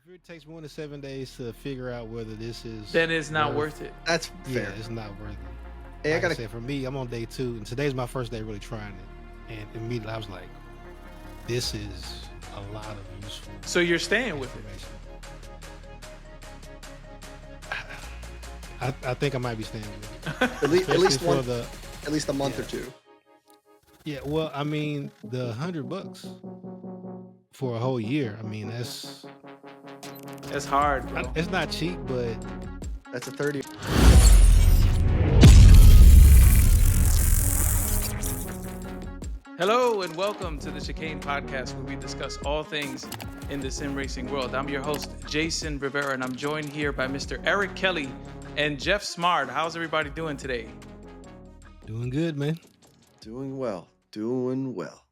If it takes more than 7 days to figure out whether this is then it's not worth, worth it. That's yeah, fair. it's not worth it. Hey, I Like I gotta. said, for me, I'm on day 2, and today's my first day really trying it. And immediately I was like, this is a lot of useful So you're staying with it. information. I think I might be staying with it. At least Especially for one, the at least a month yeah. or two. Yeah, well, I mean, the $100 for a whole year. I mean, It's hard, bro. it's not cheap, but That's a 30. Hello and welcome to the Chicane Podcast, where we discuss all things in the sim racing world. I'm your host, Jason Rivera, and I'm joined here by Mr. Eric Kelly and Jeff Smart. How's everybody doing today? doing good, man. Doing well. Doing well.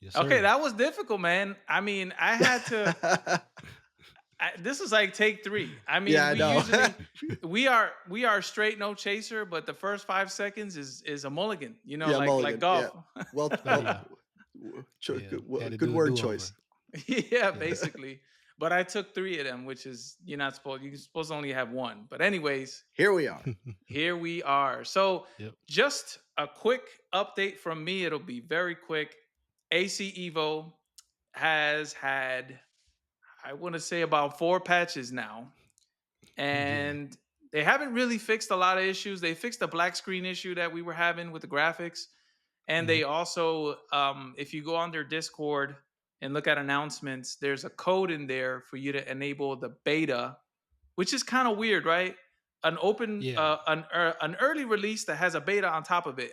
Yes, sir. Okay, that was difficult, man. I mean, I had to. This is like take 3. I mean, Yeah, I we know. usually we are straight no chaser, but the first 5 seconds is a mulligan. You know, Yeah, like mulligan, golf. Well, Oh, yeah. Yeah, had to good do a word do-over. choice. Yeah, basically. But I took 3 of them, which is you're supposed to only have 1. But anyways, Here we are. here we are. So Yep. just a quick update from me. It'll be very quick. AC Evo has had, I want to say, about 4 patches now. And they haven't really fixed a lot of issues. They fixed the black screen issue that we were having with the graphics. And they also, if you go on their Discord and look at announcements, there's a code in there for you to enable the beta, which is kind of weird, right? An open, Yeah. an early release that has a beta on top of it.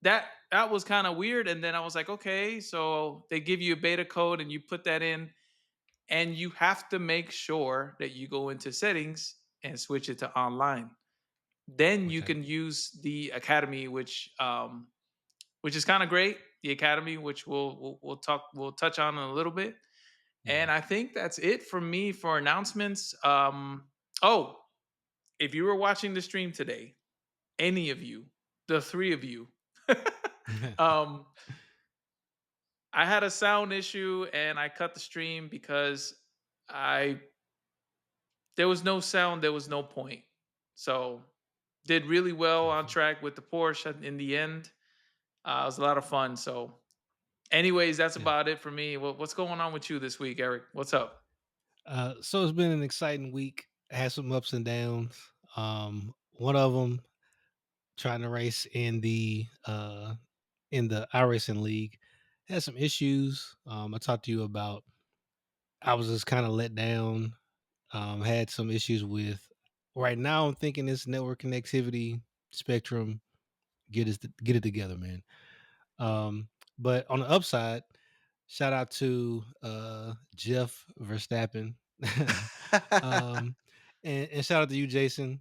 That was kind of weird. And then I was like, okay, so they give you a beta code and you put that in, and you have to make sure that you go into settings and switch it to online. Then you Okay. can use the academy, which is kind of great. The academy, which we'll touch on in a little bit. And Mhm. I think that's it from me for announcements. Oh, if you were watching the stream today, any of you, the 3 of you, um, I had a sound issue and I cut the stream because I there was no sound, there was no point. So did really well on track with the Porsche in the end. It was a lot of fun. So, anyways, that's Yeah. about it for me. What's going on with you this week, Eric? What's up? So it's been an exciting week. Had some ups and downs. One of them trying to race in the iRacing league had some issues. I talked to you about. I was just kind of let down. Had some issues with. Right now, I'm thinking it's network connectivity, Spectrum. Get it together, man. But on the upside, shout out to Jeff Verstappen. um, and shout out to you, Jason.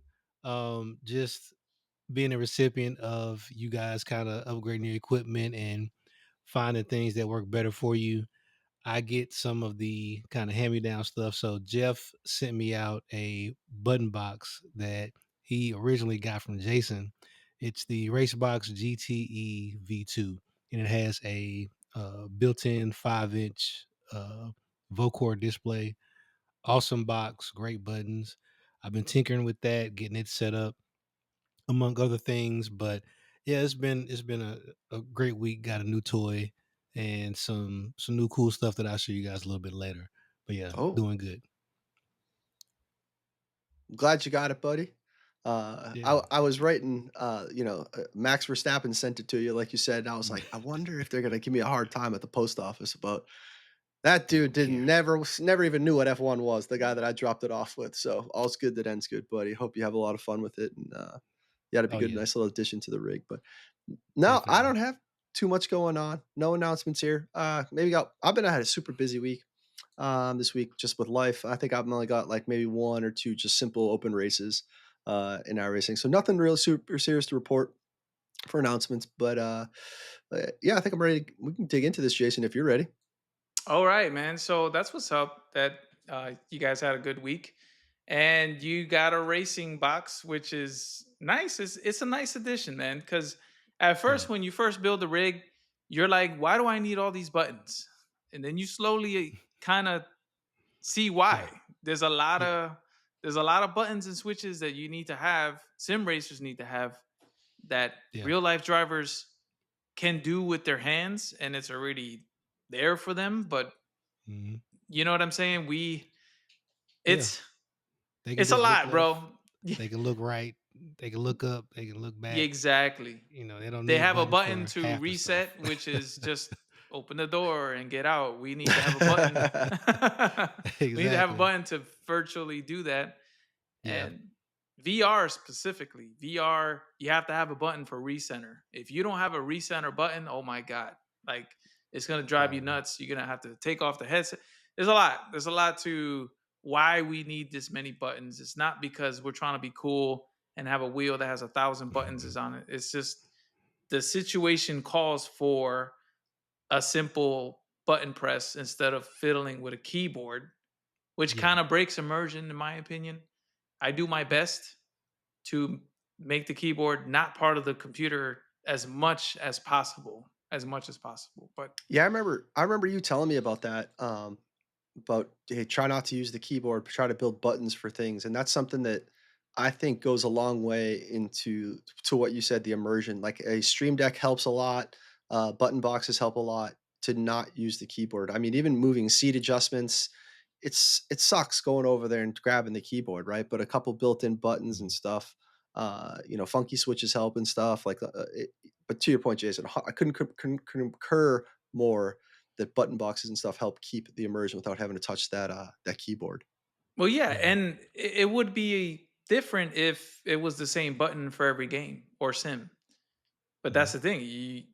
Just being a recipient of you guys kind of upgrading your equipment and finding things that work better for you. I get some of the kind of hand-me-down stuff. So Jeff sent me out a button box that he originally got from Jason. It's the Racebox GTE V2, and it has a built-in 5-inch Vocore display. Awesome box, great buttons. I've been tinkering with that, getting it set up, among other things. But yeah, it's been a great week. Got a new toy and some new cool stuff that I'll show you guys a little bit later. But yeah, Oh, doing good. glad you got it, buddy. Yeah. I was writing, Max Verstappen sent it to you, like you said. And I was Mm. like, I wonder if they're gonna give me a hard time at the post office about that They dude. don't Didn't care. never even knew what F1 was. The guy that I dropped it off with. So all's good that ends good, buddy. Hope you have a lot of fun with it, and yeah, it'd be Oh good. yeah, Nice little addition to the rig. But no, I definitely. don't have too much going on. No announcements here. I've been I had a super busy week this week just with life. I think I've only got like maybe 1 or 2 just simple open races in iRacing. So nothing real super serious to report for announcements. But yeah, I think I'm ready. We can dig into this, Jason, if you're ready. All right, man. So that's what's up. That you guys had a good week, and you got a racing box, which is nice. It's a nice addition, man. Because at Yeah. first, when you first build the rig, you're like, why do I need all these buttons? And then you slowly kind of see Yeah. why. Yeah. There's a lot of buttons and switches that you need to have. Sim racers need to have that Yeah. real life drivers can do with their hands, and it's already there for them. But Mhm. you know what I'm saying? Yeah. It's They can it's a just look lot, left, bro. Yeah, they can look right, they can look up, they can look yeah, back. exactly. They don't They need have a buttons button for to half the stuff. reset, which is just open the door and get out. We need to have a button. We need to have a Exactly. button to virtually do that. Yeah. And VR specifically, VR, you have to have a button for recenter. If you don't have a recenter button, oh my God, like it's gonna drive you Mhm. nuts. You're gonna have to take off the headset. There's a lot. There's a lot to why we need this many buttons. It's not because we're trying to be cool and have a wheel that has 1,000 buttons is on it. It's just the situation calls for a simple button press instead of fiddling with a keyboard, which Yeah. kind of breaks immersion, in my opinion. I do my best to make the keyboard not part of the computer as much as possible, as much as possible. But Yeah, I remember you telling me about that, about, hey, try not to use the keyboard, try to build buttons for things, and that's something that I think goes a long way into to what you said, the immersion. Like, a Stream Deck helps a lot, button boxes help a lot to not use the keyboard. I mean, even moving seat adjustments, it sucks going over there and grabbing the keyboard, right? But a couple built-in buttons and Mhm. stuff, funky switches help and stuff like, but to your point, Jason, I couldn't concur more that button boxes and stuff help keep the immersion without having to touch that keyboard. well, yeah, Yeah. and it would be different if it was the same button for every game or sim. But that's Mhm. the thing.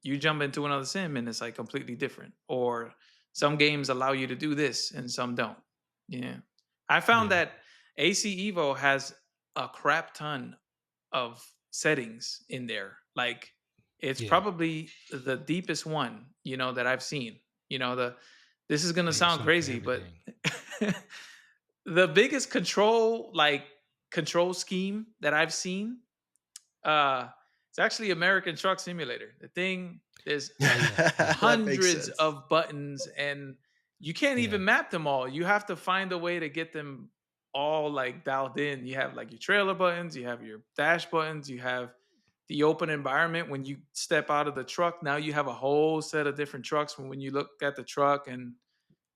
You jump into another sim and it's like completely different. Or some games allow you to do this and some don't. Yeah. I found Yeah. that AC Evo has a crap ton of settings in there. Like it's Yeah. probably the deepest one, that I've seen. The this is gonna They got sound something for crazy, but everything. the biggest control scheme that I've seen, uh, it's actually American Truck Simulator. The thing, there's Oh, yeah. Yeah. That makes hundreds sense. of buttons and you can't Yeah. even map them all. You have to find a way to get them all like dialed in. You have like your trailer buttons, you have your dash buttons, you have the open environment when you step out of the truck. Now you have a whole set of different trucks from when you look at the truck and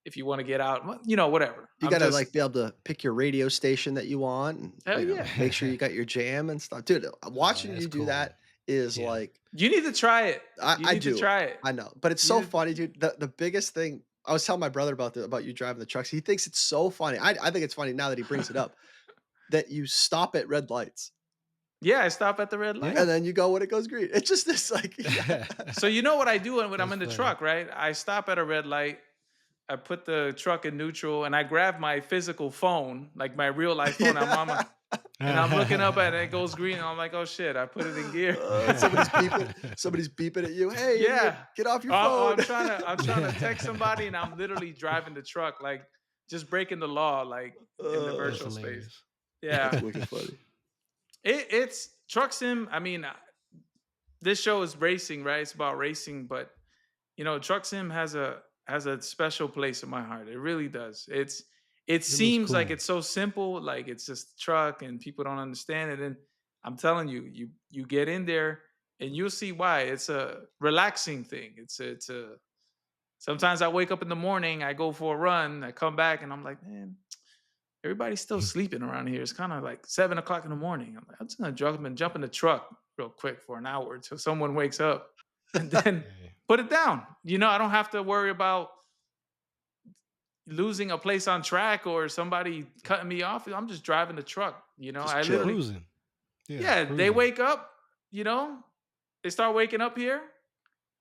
if you want to get out, whatever. You I'm gotta, just like, be able to pick your radio station that you want and, hell yeah. make sure you got your jam and stuff. Dude, Oh, watching that's you do cool. that is Yeah. like, You need to try it. You I need to do. try it. I know, but it's You so need funny, dude. The biggest thing I was telling my brother about you driving the trucks. He thinks it's so funny. I think it's funny now that he brings it up, that you stop at red lights Yeah, I stop at the red Yeah. light. and then you go when it goes green. It's just this like So you know what I do when I'm That's in the funny. truck, right? I stop at a red light. I put the truck in neutral, and I grab my physical phone, like my real life phone. And I'm looking up at it. It goes green, and I'm like, oh shit! I put it in gear. Somebody's beeping at you. Hey, idiot, Yeah. get off your Oh, phone. I'm trying to text somebody, and I'm literally driving the truck, like just breaking the law, like in the That's uh, virtual space. hilarious. Yeah. that's wicked funny. It's truck sim. I mean, this show is racing, right? It's about racing, but truck sim has a special place in my heart. It really does. It It looks seems like cool. it's so simple, like it's just a truck and people don't understand it. And I'm telling you, you get in there and you'll see why. It's a relaxing thing. It's a sometimes I wake up in the morning, I go for a run, I come back and I'm like, man, everybody's still sleeping around here. It's kind of like 7 o'clock in the morning. I'm like, I'm just gonna jump in the truck real quick for an hour until someone wakes up, and then Yeah. put it down. I don't have to worry about losing a place on track or somebody cutting me off. I'm just driving the truck. Just I chill. literally, Cruising. Yeah, yeah. They cruising. wake up. You know, they start waking up here.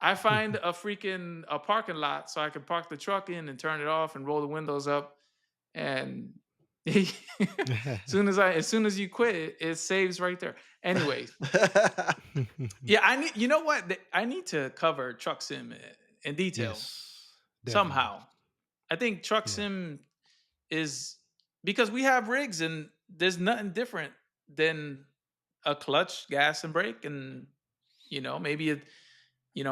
I find a parking lot so I can park the truck in and turn it off and roll the windows up and as soon as you quit it saves right there. Anyways, yeah, I need, you know what, I need to cover truck sim in detail Yes, definitely. somehow. I think truck Yeah. sim is because we have rigs and there's nothing different than a clutch, gas and brake, and maybe you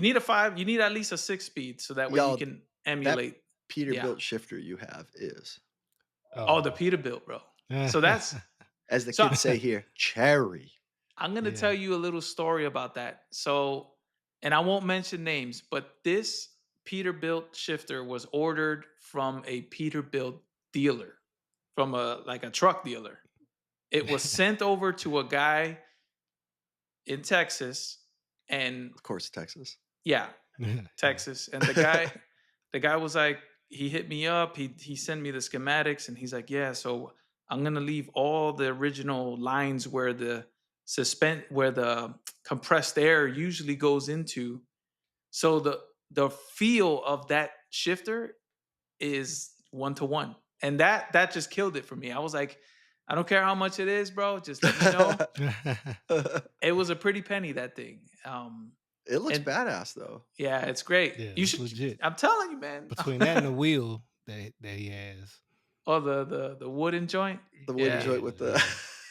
need a five, you need at least a 6 speed so that way you Yo, can that emulate. Yeah. Peterbilt shifter you have is, Oh, the Oh. Peterbilt, bro. So that's as the so kids say here, cherry. I'm gonna Yeah. tell you a little story about that. So, and I won't mention names, but this Peterbilt shifter was ordered from a Peterbilt dealer, from a like a truck dealer. It was sent over to a guy in Texas, and Of course, Texas. yeah, Yeah. Texas. And the guy was like, he hit me up. He sent me the schematics, and he's like, yeah. So I'm gonna leave all the original lines where the where the compressed air usually goes into. So the feel of that shifter is 1 to 1, and that just killed it for me. I was like, I don't care how much it is, bro. Just let me know. It was a pretty penny, that thing. It looks And badass though. yeah, it's great. Yeah, You it's should. legit. I'm telling you, man. Between that and the wheel that he has. Oh, the wooden joint. The wooden Yeah, joint Yeah, with the yeah.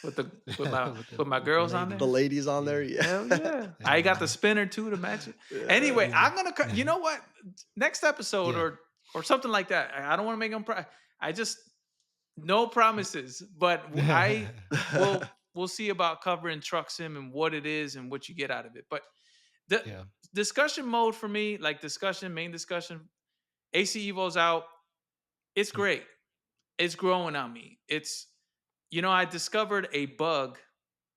with the with my With with my the girls on the there. ladies. ladies on there. Yeah. Yeah. Hell yeah! I Hell got the yeah. spinner too to match it. Yeah. Anyway, Yeah. I'm gonna. You know what? Next episode Yeah. or something like that. I don't want to make them. I just no promises, but we'll see about covering truck sim and what it is and what you get out of it. But the Yeah. discussion mode for me, like discussion, main discussion, AC Evo's out. It's Mm. great. It's growing on me. I discovered a bug,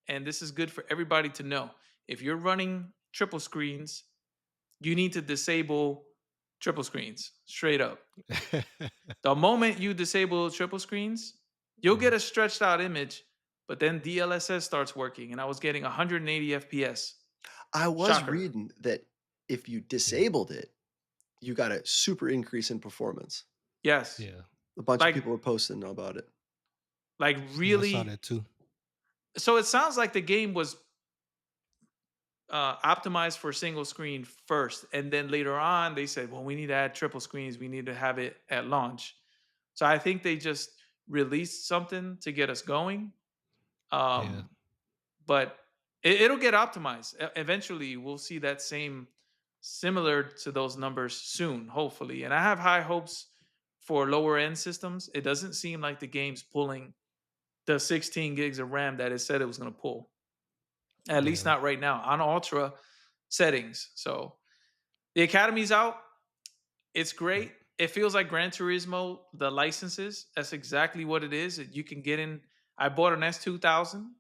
and this is good for everybody to know. If you're running triple screens, you need to disable triple screens straight up. The moment you disable triple screens, you'll get Mhm. a stretched out image, but then DLSS starts working, and I was getting 180 FPS. I was Shocker. reading that if you Yeah. disabled it, you got a super increase in performance. Yes. Yeah. A bunch of Like people were posting about it. like Yeah, I saw really. that too. So it sounds like the game was optimized for single screen first, and then later on they said, well, we need to add triple screens, we need to have it at launch. So I think they just released something to get us going. Yeah. But it'll get optimized. Eventually we'll see that same, similar to those numbers soon, hopefully. And I have high hopes for lower end systems. It doesn't seem like the game's pulling the 16 gigs of RAM that it said it was going to pull, at least Yeah. not right now on ultra settings. So the Academy's out. It's Yep. great. It feels like Gran Turismo, the licenses. That's exactly what it is. You can get in. I bought an S2000.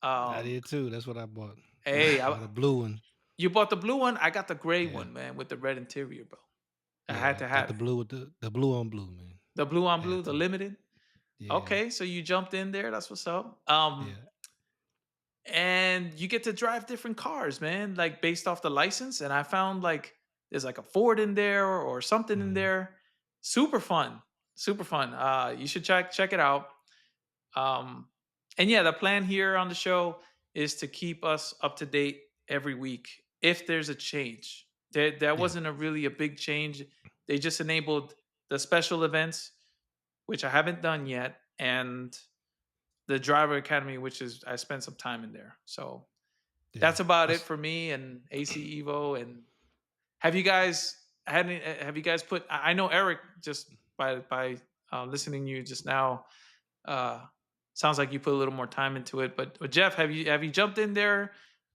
I Um, did too. That's what I bought. hey, Bought a blue one. you bought the blue one. I got the gray Yeah. one, man, with the red interior, bro. I had Yeah. to Got have the it. blue with the blue on blue, man. The blue on blue, Had the to. limited. Yeah. Okay, so you jumped in there. That's what's up. Yeah. And you get to drive different cars, man, like based off the license. And I found like there's like a Ford in there or something in Mhm. there. Super fun, super fun. You should check it out. Um, and yeah, the plan here on the show is to keep us up to date every week. If there's a change, there Yeah. wasn't a really a big change. They just enabled the special events, which I haven't done yet, and the driver academy, which is I spent some time in there. So Yeah. that's about it That's for me and AC Evo. And have you guys have you guys put? I know Eric, just by listening to you just now, uh, sounds like you put a little more time into it. But Jeff, have you jumped in there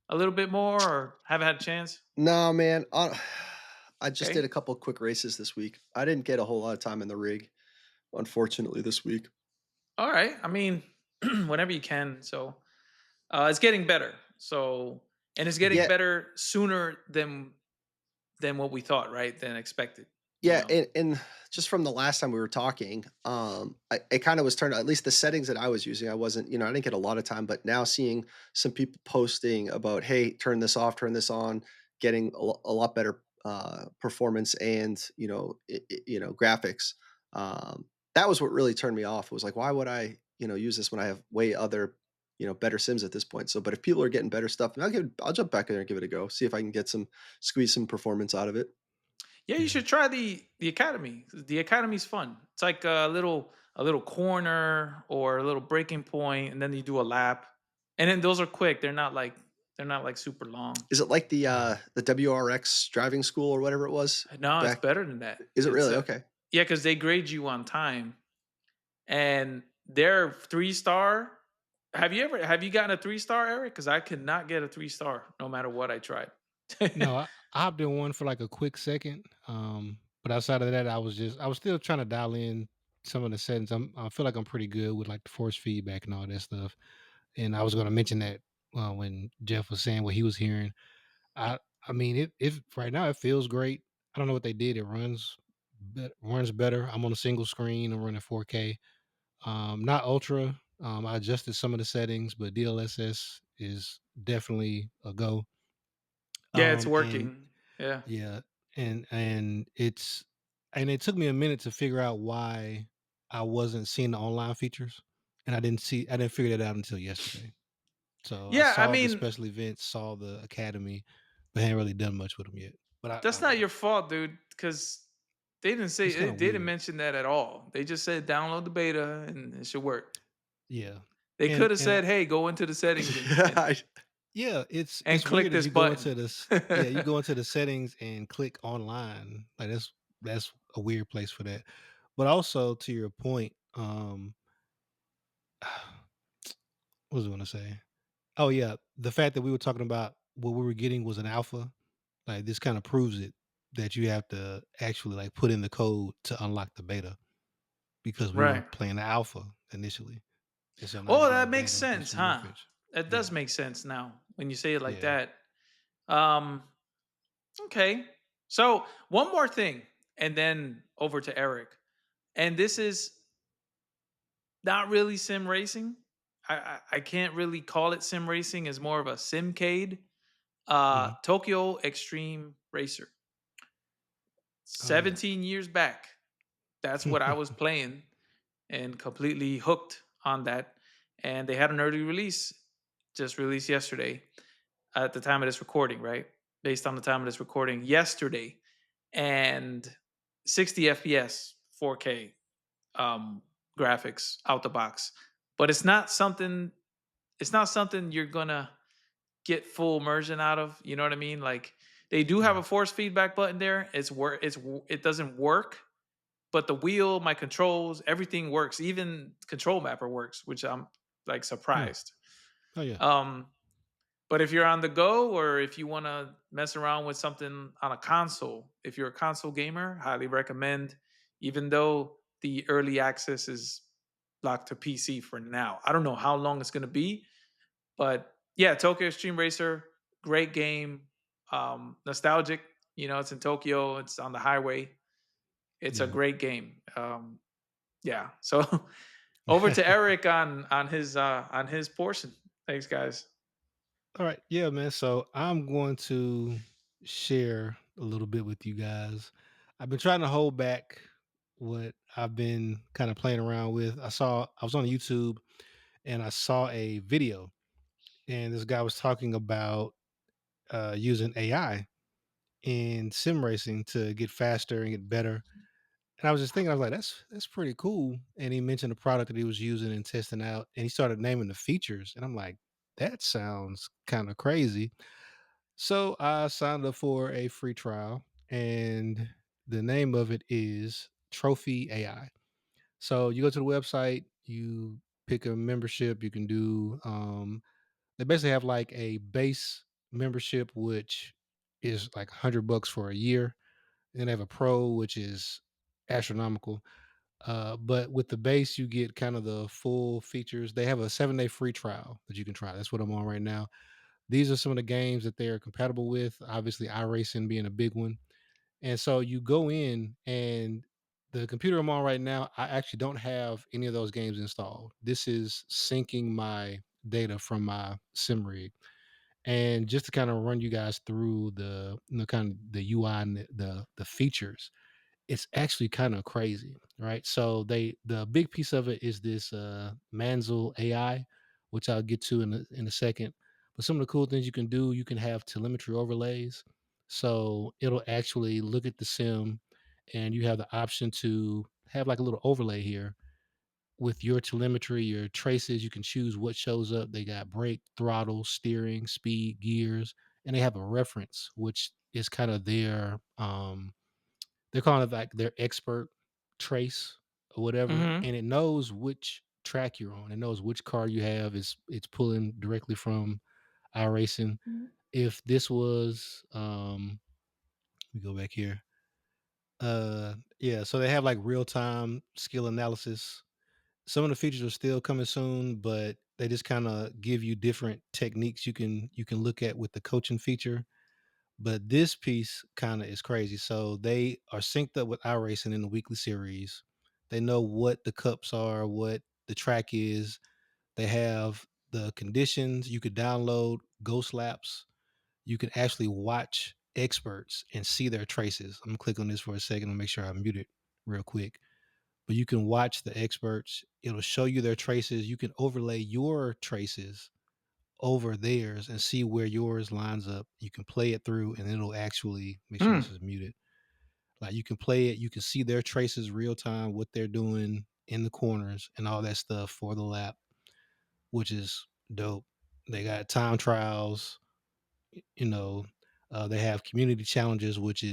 a little bit more, or haven't had a chance? No, man. I just did Okay, a couple quick races this week. I didn't get a whole lot of time in the rig, unfortunately, this week. all right. I mean, whenever you can. So it's getting better. So and it's getting Yeah, better sooner than what we thought, right? Than expected. You yeah, know. and just from the last time we were talking, it kind of was turned. At least the settings that I was using, I wasn't. I didn't get a lot of time. But now seeing some people posting about, hey, turn this off, turn this on, getting a lot better performance and graphics. That was what really turned me off. It was like, why would I use this when I have way other better sims at this point? So, but if people are getting better stuff, I'll jump back in there and give it a go. See if I can get squeeze some performance out of it. Yeah, you yeah. should try the academy. The academy's fun. It's like a little corner or a little breaking point, and then you do a lap. And then those are quick. They're not like super long. Is it like Yeah. the WRX driving school or whatever it was No, it's back? better than that. Is it It's really? a Okay. Yeah, because they grade you on time, and their 3-star. Have you gotten a 3-star, Eric? Because I could not get a 3-star no matter what I tried. No, I hopped in one for like a quick second. But outside of that, I was still trying to dial in some of the settings. I feel like I'm pretty good with like the force feedback and all that stuff. And I was going to mention that when Jeff was saying what he was hearing. I I mean it right now it feels great. I don't know what they did. It runs better. I'm on a single screen. I'm running 4K. Not ultra. I adjusted some of the settings, but DLSS is definitely a go. Yeah, it's And working. Yeah. yeah, and it took me a minute to figure out why I wasn't seeing the online features, and I didn't figure that out until yesterday. So I Yeah, I saw the mean, special events, saw the academy, but hadn't really done much with them yet. But I that's don't not know. your fault, dude, because It's kind they of didn't weird. mention that at all. They just said download the beta and it should work. Yeah, They could have and said, "Hey, go into the settings I yeah, and it's click weird that this you go button." into this. Yeah, you go into the settings and click online. Like that's a weird place for that. But also to your point, what was I going to say? Oh yeah, the fact that we were talking about what we were getting was an alpha, like this kind of proves it that you have to actually like put in the code to unlock the beta because we were Right. playing the alpha initially, and so now you're Oh, getting the that makes beta, which sense, is more huh? features. That does Yeah, make sense now when you say it like yeah. that. Um, okay. So, one more thing, and then over to Eric. And this is not really sim racing. I can't really call it sim racing. It's more of a simcade. Mhm. Tokyo Extreme Racer. Oh yeah. 17 years back. That's what I was playing and completely hooked on that. And they had an early release, just released yesterday at the time of this recording, right? Based on the time of this recording yesterday. And 60 FPS, 4K graphics out the box. But it's not something you're gonna get full immersion out of. You know what I mean? Like they do have Yeah, a force feedback button there. It doesn't work, but the wheel, my controls, everything works. Even control mapper works, which I'm like yeah. surprised. Oh yeah, Um, but if you're on the go or if you want to mess around with something on a console, if you're a console gamer, highly recommend. Even though the early access is locked to PC for now, I don't know how long it's going to be, but yeah, Tokyo Extreme Racer, great game. Nostalgic. You know, it's in Tokyo. It's on the highway. It's a yeah. great game. Yeah. So over to Eric on his portion. Thanks, guys. All right, yeah, man. So I'm going to share a little bit with you guys. I've been trying to hold back what I've been kind of playing around with. I was on YouTube and I saw a video, and this guy was talking about using AI in sim racing to get faster and get better. And I was just thinking, I was like, that's pretty cool. And he mentioned a product that he was using and testing out, and he started naming the features, and I'm like, that sounds kind of crazy. So I signed up for a free trial, and the name of it is Trophy AI. So you go to the website, you pick a membership, you can do they basically have like a base membership which is like $100 for a year. And they have a pro which is astronomical. But with the base you get kind of the full features. They have a 7-day free trial that you can try. That's what I'm on right now. These are some of the games that they are compatible with. Obviously, iRacing being a big one. And so you go in, and the computer I'm on right now, I actually don't have any of those games installed. This is syncing my data from my sim rig. And just to kind of run you guys through the kind of the UI and the features, it's actually kind of crazy, right? So the big piece of it is this Manzil AI, which I'll get to in a second. But some of the cool things you can do, you can have telemetry overlays. So it'll actually look at the sim, and you have the option to have like a little overlay here with your telemetry, your traces. You can choose what shows up. They got brake, throttle, steering, speed, gears, and they have a reference, which is kind of their they're calling it like their expert. trace or whatever, Mhm. and it knows which track you're on. It knows which car you have. It's pulling directly from iRacing. If this was we go back here. Yeah, so they have like real time skill analysis. Some of the features are still coming soon, but they just kind of give you different techniques you can look at with the coaching feature. But this piece kind of is crazy. So they are synced up with iRacing in the weekly series. They know what the cups are, what the track is. They have the conditions. You could download Ghost Laps. You can actually watch experts and see their traces. I'm gonna click on this for a second to make sure I mute it real quick. But you can watch the experts. It'll show you their traces. You can overlay your traces over theirs and see where yours lines up. You can play it through and it'll actually make sure this Mm. is muted. Like you can play it, you can see their traces real time, what they're doing in the corners and all that stuff for the lap, which is dope. They got time trials, you know, they have community challenges, which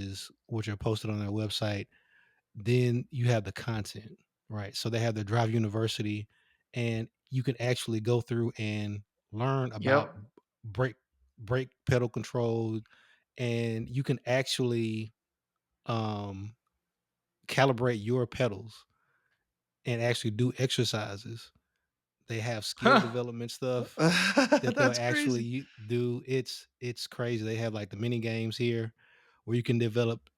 are posted on their website. Then you have the content, right? So they have the Drive University, and you can actually go through and learn about Yep. brake brake pedal control, and you can actually um, calibrate your pedals and actually do exercises. They have skill development stuff that they'll That's crazy. actually do. It's crazy. They have like the mini games here where you can develop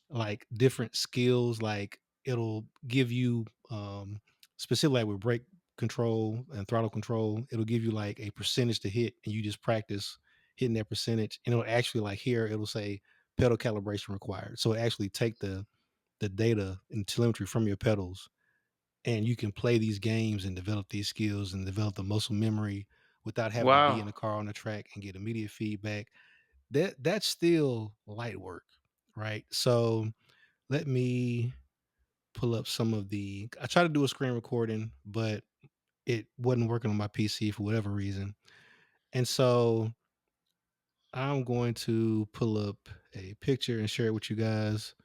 like different skills. Like it'll give you specifically like with brake control and throttle control, it'll give you like a percentage to hit and you just practice hitting that percentage. And it'll actually like here it'll say pedal calibration required. So it actually take the data and telemetry from your pedals and you can play these games and develop these skills and develop the muscle memory without having to be in Wow. the car on the track and get immediate feedback. That's still light work, right? So let me pull up some of the I tried to do a screen recording, but it wasn't working on my PC for whatever reason. And so I'm going to pull up a picture and share it with you guys.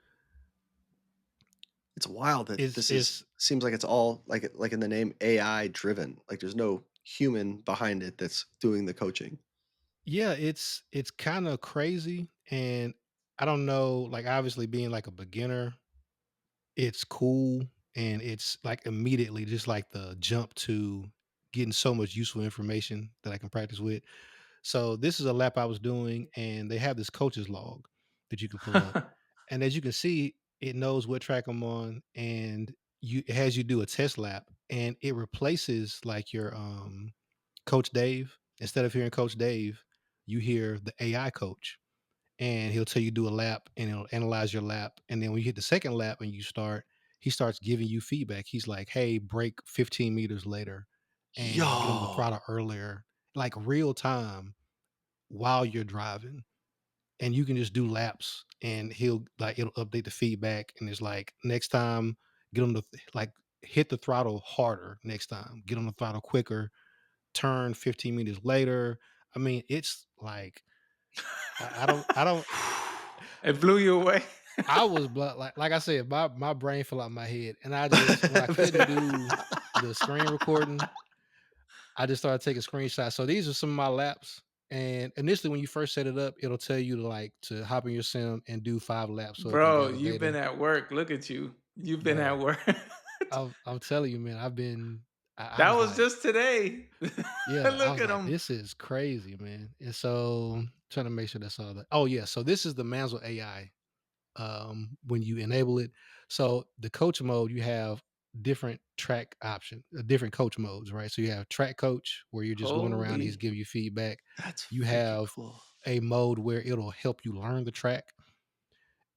It's wild that It's this is it's seems like it's all like in the name AI driven. Like there's no human behind it that's doing the coaching. yeah, it's kind of crazy and I don't know, like obviously being like a beginner, it's cool and it's like immediately just like the jump to getting so much useful information that I can practice with. So this is a lap I was doing, and they have this coach's log that you can pull up. And as you can see, it knows what track I'm on, and it has you do a test lap, and it replaces like your Coach Dave. Instead of hearing Coach Dave, you hear the AI coach, and he'll tell you do a lap, and he'll analyze your lap. And then when you hit the second lap and you start, he starts giving you feedback. He's like, "Hey, break 15 meters later, and get on the Yo. throttle earlier." Like real time while you're driving and you can just do laps and it'll update the feedback and it's like next time get on the like hit the throttle harder next time, get on the throttle quicker, turn 15 meters later. I mean, it's like I don't It blew you away? I was like I said, my brain fell out my head and I just when I couldn't do the screen recording, I just started taking screenshots. So these are some of my laps. And initially, when you first set it up, it'll tell you to hop in your sim and do 5 laps so it can Bro, gather you've been data. at work. Look at you. You've been at Bro, work. I'm telling you, man, I've been. I That was was like, just today. yeah, I Look was at like, him. this is crazy, man. And so trying to make sure that's all that. Oh yeah, so this is the Manzil AI when you enable it. So the coach mode, you have different track option, different coach modes, right? So you have track coach where you're just going around, he's Holy. giving you feedback. That's You freaking have cool. a mode where it'll help you learn the track.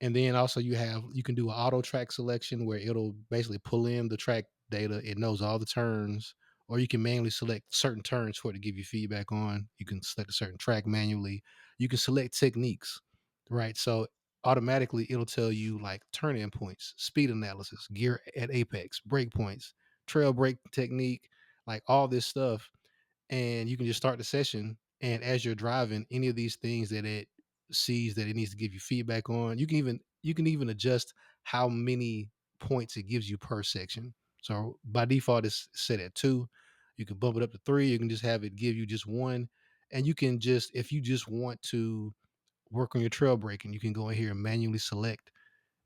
And then also you can do an auto track selection where it'll basically pull in the track data. It knows all the turns, or you can manually select certain turns for it to give you feedback on. You can select a certain track manually. You can select techniques, right? So automatically it'll tell you like turn in points, speed analysis, gear at apex, brake points, trail brake technique, like all this stuff and you can just start the session. And as you're driving, any of these things that it sees that it needs to give you feedback on, you can even adjust how many. points it gives you per section. So by default, it's set at 2. You can bump it up to 3. You can just have it give you just 1. And you can just, if you just want to work on your trail braking, you can go in here and manually select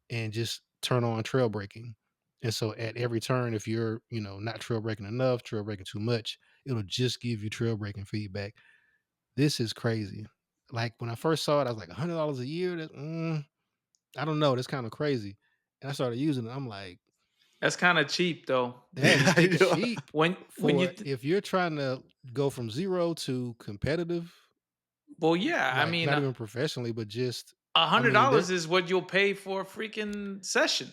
and just turn on trail braking. And so at every turn, if you're, not trail braking enough, trail braking too much, it'll just give you trail braking feedback. This is crazy. Like when I first saw it, I was like, $100 a year. I don't know. That's kind of crazy. And I started using it. I'm like, That's kind of cheap though. that Yeah, is I know. cheap When you for if you're trying to go from 0 to competitive, well, yeah, I like mean, not even professionally, but just, a I hundred mean, there, dollars is what you'll pay for a freaking session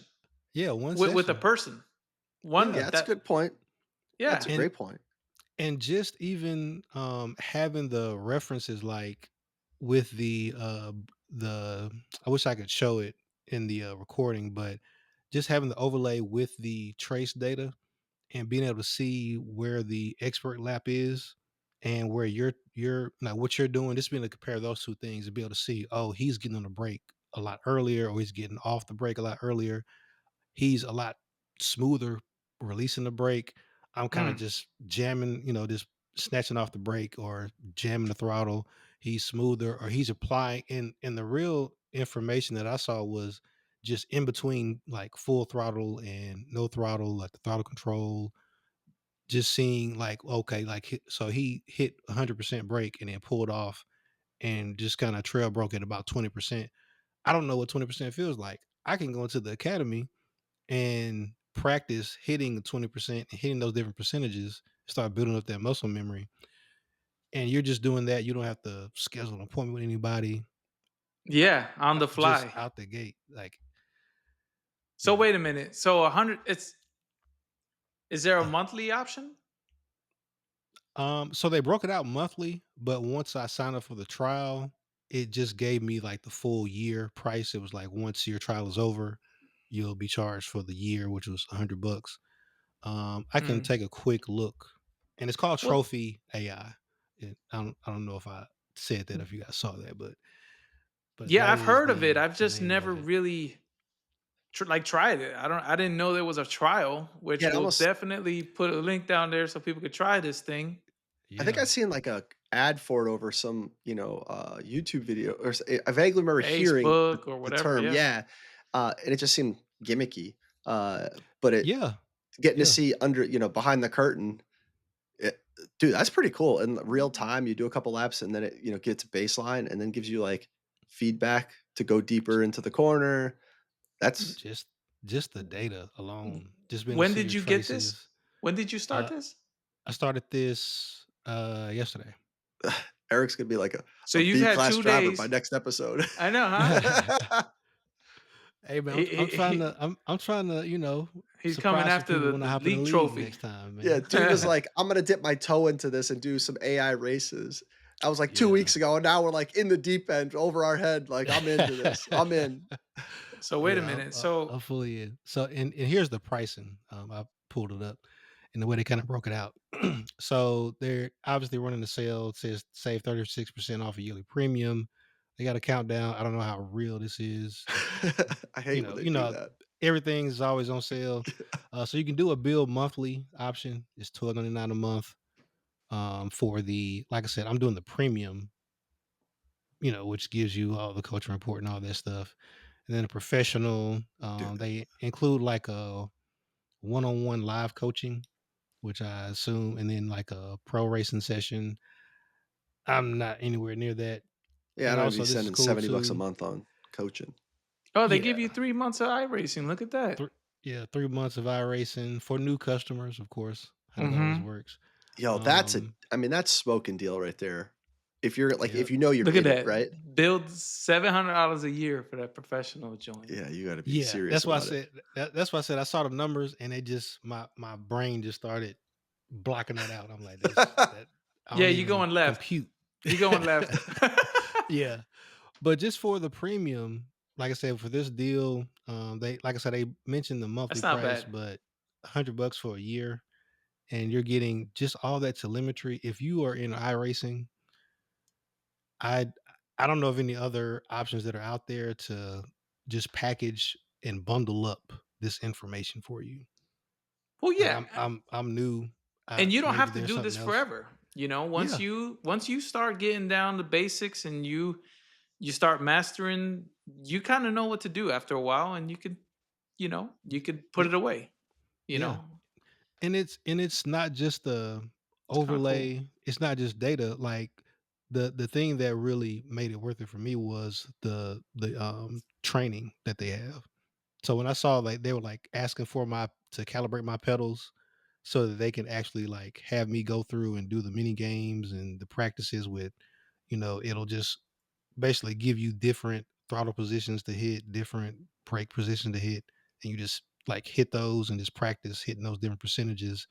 yeah, one with a session. person. Yeah, One Yeah. that's a that good point. That's yeah. a And great point. just even having the references like with the I wish I could show it in the recording, but just having the overlay with the trace data and being able to see where the expert lap is and where you're like what you're doing, just being able to compare those two things and be able to see, oh, he's getting on the brake a lot earlier or he's getting off the brake a lot earlier. He's a lot smoother releasing the brake. I'm kinda Mm. just jamming, just snatching off the brake or jamming the throttle. He's smoother or he's applying and the real information that I saw was just in between, like, full throttle and no throttle, like, the throttle control, just seeing, like, okay, like, so he hit 100% brake and then pulled off and just kinda trail broke at about 20%. I don't know what 20% feels like. I can go into the academy and practice hitting 20% and hitting those different percentages, start building up that muscle memory. And you're just doing that. You don't have to schedule an appointment with anybody Yeah, on the just fly. out the gate. Like, So yeah. wait a minute. So 100 it's is there a Uh, monthly option? so they broke it out monthly, but once I signed up for the trial, it just gave me like the full year price. It was like once your trial is over, you'll be charged for the year, which was $100. I can Mm. take a quick look, and it's called Well, Trophy AI. I don't know if I said that if you guys saw that, but yeah, that I've is heard of it. the I've the just name never of it. really tried it. I didn't know there was a trial, Yeah, which it we'll almost definitely put a link down there so people could try this thing. I think I Yeah, seen like a ad for it over some, YouTube video or I vaguely remember hearing Facebook or the whatever, term, yeah. yeah, and it just seemed gimmicky, but it yeah, getting to yeah. see under, behind the curtain, it, dude, that's pretty cool. In real time, you do a couple laps and then it, gets baseline and then gives you like feedback to go deeper into the corner. That's Just just the data alone, just being able to When see did your you get this? traces. When did you start Uh, this? I started this yesterday. Eric's gonna be like So a you've B had class 2 driver by days. next episode. I know, huh? Hey man, He I'm he trying to he I'm trying to he's coming surprise some after people the when I the hop in the league league trophy. next time, Yeah, man. dude was like, "I'm gonna dip my toe into this and do some AI races." I was like 2 Yeah. weeks ago, and now we're like in the deep end over our head, like, "I'm into this. I'm in." So wait a Yeah, minute. I'm fully in. So, and here's the pricing. I pulled it up, and the way they kind of broke it out. So they're obviously running the sale. It says save 36% off a yearly premium. They got a countdown. I don't know how real this is. I You hate when know, they you do know, that. everything is always on sale. So you can do a bill monthly option. It's $12.99 a month. For the like I said, I'm doing the premium, which gives you all the coaching report and all that stuff. And then a professional, Dude, they include like a one-on-one live coaching, which I assume, and then like a pro racing session. I'm not anywhere near that. yeah, I And don't even be also, this is spending cool 70 bucks a too. month on coaching. Oh, they give Yeah, you 3 months of iRacing. Look at that. yeah, 3 months of iRacing for new customers, of course. How that always Mhm. works. Yo, Um, I mean, that's smoking deal right there. If you're like, yeah, if you know you're Look at in it, right? that. Build $700 a year for that professional joint. Yeah, you gotta be yeah. serious That's why I about it. said that's why I said I saw the numbers and they just my brain just started blocking that out. I'm like, that I Yeah, don't you even going left. compute. You going left. Yeah. But just for the premium, like I said, for this deal, they like I said, they mentioned the monthly That's not price, bad. but $100 for a year, and you're getting just all that telemetry. If you are in iRacing, I I don't know of any other options that are out there to just package and bundle up. this information for you. Well, Like yeah, I'm new. and you don't Maybe have to there's do something this else. forever. You know, Yeah, once you start getting down the basics and you start mastering, you kind of know what to do after a while, and you could put yeah, it away. You yeah. know, And it's not just the it's kind of cool. overlay. It's not just data. Like the thing that really made it worth it for me was the training that they have. So when I saw like they were like asking for my to calibrate my pedals so that they can actually like have me go through and do the mini games and the practices with, it'll just basically give you different throttle positions to hit, different brake positions to hit, and you just like hit those and just practice hitting those different percentages.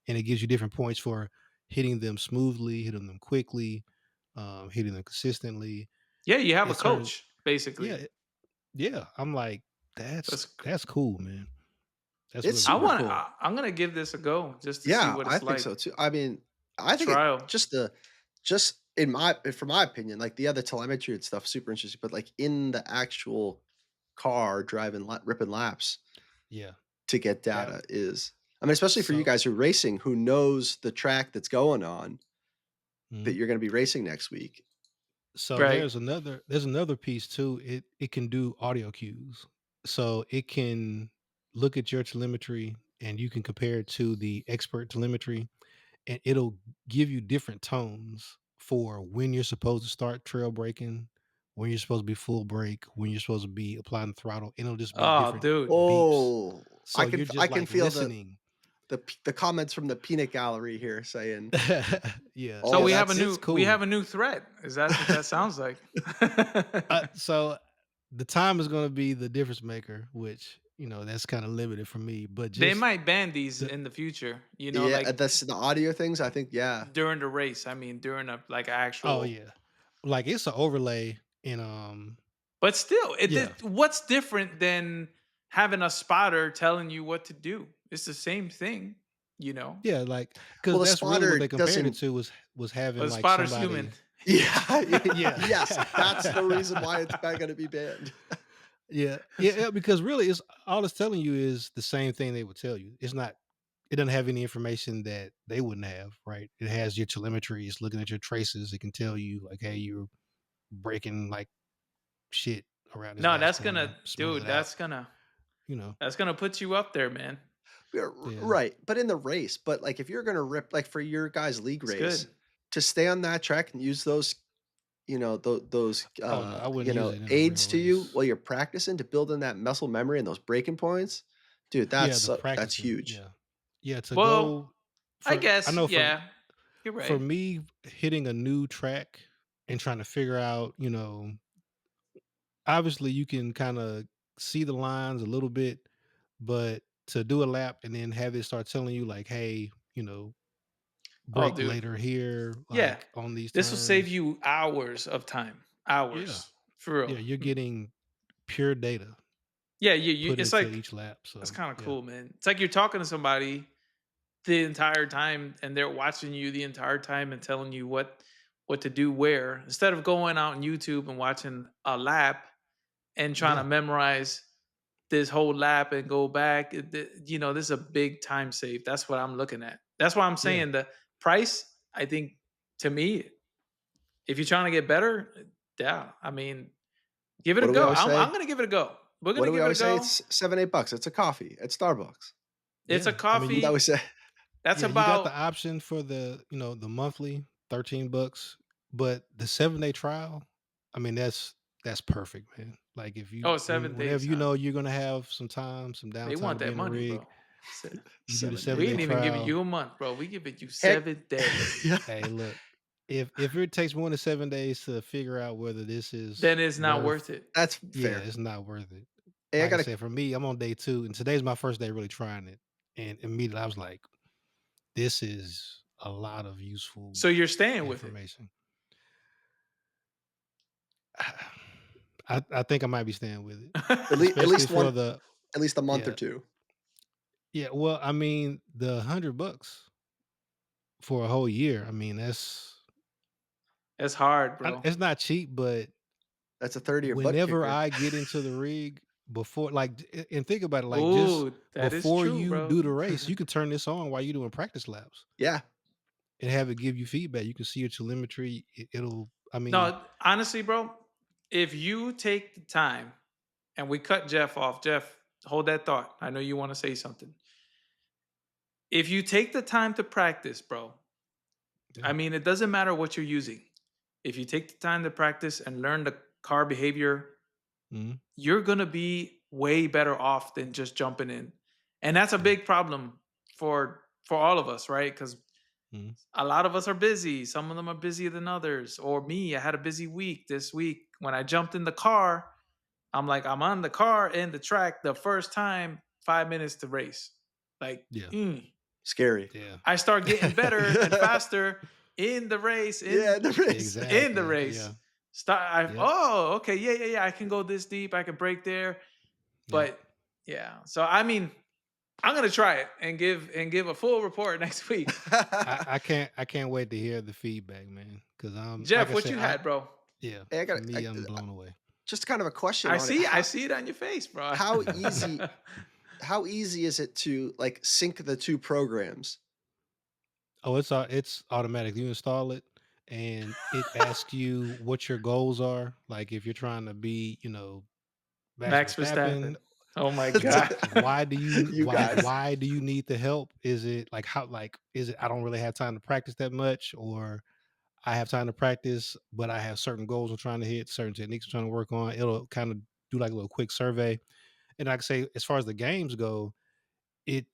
And it gives you different points for hitting them smoothly, hitting them quickly, hitting them consistently. Yeah, you have a It's certain, coach yeah, basically. yeah. I'm like, that's That's that's cool, man. That's It's really I super cool. want. cool. I'm gonna give this a go just to see Yeah, what I it's think like. so too. I mean, I think it Trial. just in my from my opinion, like the other telemetry and stuff, super interesting. But like in the actual car driving, ripping laps Yeah. to get That data is, I mean, especially for you so guys who are racing, who knows the track that's going on that mhm. you're going to be racing next week. So Right. there's another piece too. It can do audio cues. So it can look at your telemetry and you can compare it to the expert telemetry and it'll give you different tones for when you're supposed to start trail braking, when you're supposed to be full brake, when you're supposed to be applying the throttle, and it'll just be Oh, different dude. beeps. Oh, So you're I just can like feel listening. the comments from the peanut gallery here saying, Yeah, So "Oh, that's it's we have cool. a new threat. Is that what that sounds like? So the time is going to be the difference maker, which that's kind of limited for me. But They just might ban these the in the future, yeah." like That's the audio things. I think, yeah. during the race. I mean, during a like oh actual. yeah, like it's an overlay in But still, yeah. what's different than having a spotter telling you what to do? It's the same thing, you know. Yeah, like because Well, the that's really what spotter they compared it doesn't. to was But having the like spotter's human. somebody. Yeah, Yeah. yes, that's the reason why it's not going to be banned. Yeah. Yeah, yeah, because really it's all it's telling you is the same thing they would tell you. It doesn't have any information that they wouldn't have, right? It has your telemetry, it's looking at your traces, it can tell you like, hey, you're breaking like shit around this No, last that's corner, gonna, smooth dude. it out, you know. That's gonna put you up there, man. Yeah, Yeah. right, but in the race, but like if you're going to rip, like for your guys' league It's race, good. to stay on that track and use those, those, Oh no, I wouldn't use it in a real aids to you race. while you're practicing to build in that muscle memory and those breaking points, dude, Yeah, the that's practicing. huge. Yeah. Yeah, to Well, go I for I guess, know yeah, you're for right. me hitting a new track and trying to figure out, obviously you can kind of see the lines a little bit, but to do a lap and then have it start telling you like, hey, Oh, brake dude. later here, Yeah, like on these this will save turns. you hours of time. Yeah. Hours for real. Yeah, you're getting pure data Yeah, you put it's into like each lap. that's So kind of yeah. cool, man. It's like you're talking to somebody the entire time and they're watching you the entire time and telling you what to do where instead of going out on YouTube and watching a lap and trying to Yeah. memorize this whole lap and go back. This is a big time save. That's what I'm looking at. That's why I'm Yeah. saying the price. I think to me, if you're trying to get better, yeah, I mean, give it What a do we go. always I'm say? gonna give it a go. We're What gonna do we give it a always say? go. It's 7, $8. It's a coffee at Starbucks. It's a Yeah. I mean Isn't that coffee. we say? That's yeah, you got about the option for the monthly $13, but the 7-day trial, I mean, that's perfect, man. Like if you oh seven whenever days, huh? you're gonna have some time, some They downtime want to be that in the money, rig, bro. Se- you do the 7 We seven days day ain't off. even giving trial. you a month, bro. We giving you Heck 7 days. yeah. Hey, look, if it takes more than 7 days to figure out whether this is Then it's not worth worth, it. That's yeah, fair. it's not worth it. Hey, I Like I got a said, for me, I'm on day 2, and today's my first day really trying it, and immediately I was like, this is a lot of useful So you're staying with it. information. I think I might be staying with it, at especially least for one, the at least a month or yeah, 2. yeah. Well, I mean, the $100 for a whole year. I mean, It's hard, bro. it's not cheap, but That's a third of your butt whenever kicker. I get into the rig, before and think about it, like, just Ooh, that is before true, you bro. do the race, you can turn this on while you're doing practice laps Yeah. and have it give you feedback. You can see your telemetry. It'll I mean, No, honestly, bro, if you take the time and we cut Jeff off, Jeff, hold that thought. I know you want to say something. If you take the time to practice, bro, yeah. I mean, it doesn't matter what you're using. If you take the time to practice and learn the car behavior, Mhm, you're going to be way better off than just jumping in. And that's a yeah, big problem for all of us, right? Cuz mhm, a lot of us are busy. Some of them are busier than others. Or me, I had a busy week this week. When I jumped in the car, I'm like, I'm on the car in the track the first time, 5 minutes to race. Like, yeah, Scary. yeah. I start getting better and Yeah, faster in the race, the race. in the Exactly, race. yeah, yep, Okay, yeah. I can go this deep. I can break there. yep. But yeah. So I mean, I'm gonna try it and give a full report next week. I can't wait to hear the feedback, man. Because like Jeff, I what said, you had, bro? yeah, Hey, for me, I'm blown away. just kind of a question on it. I see it on your face, bro. How easy how easy is it to like sync the two programs? Oh, it's automatic. You install it, and it asks you what your goals are. Like if you're trying to be, Max Max Verstappen, Verstappen. Oh my god. why do you You guys. why do you need the help? Is it like how like is it I don't really have time to practice that much, or I have time to practice, but I have certain goals I'm trying to hit, certain techniques I'm trying to work on. It'll kind of do like a little quick survey. And like I say, as far as the games go, it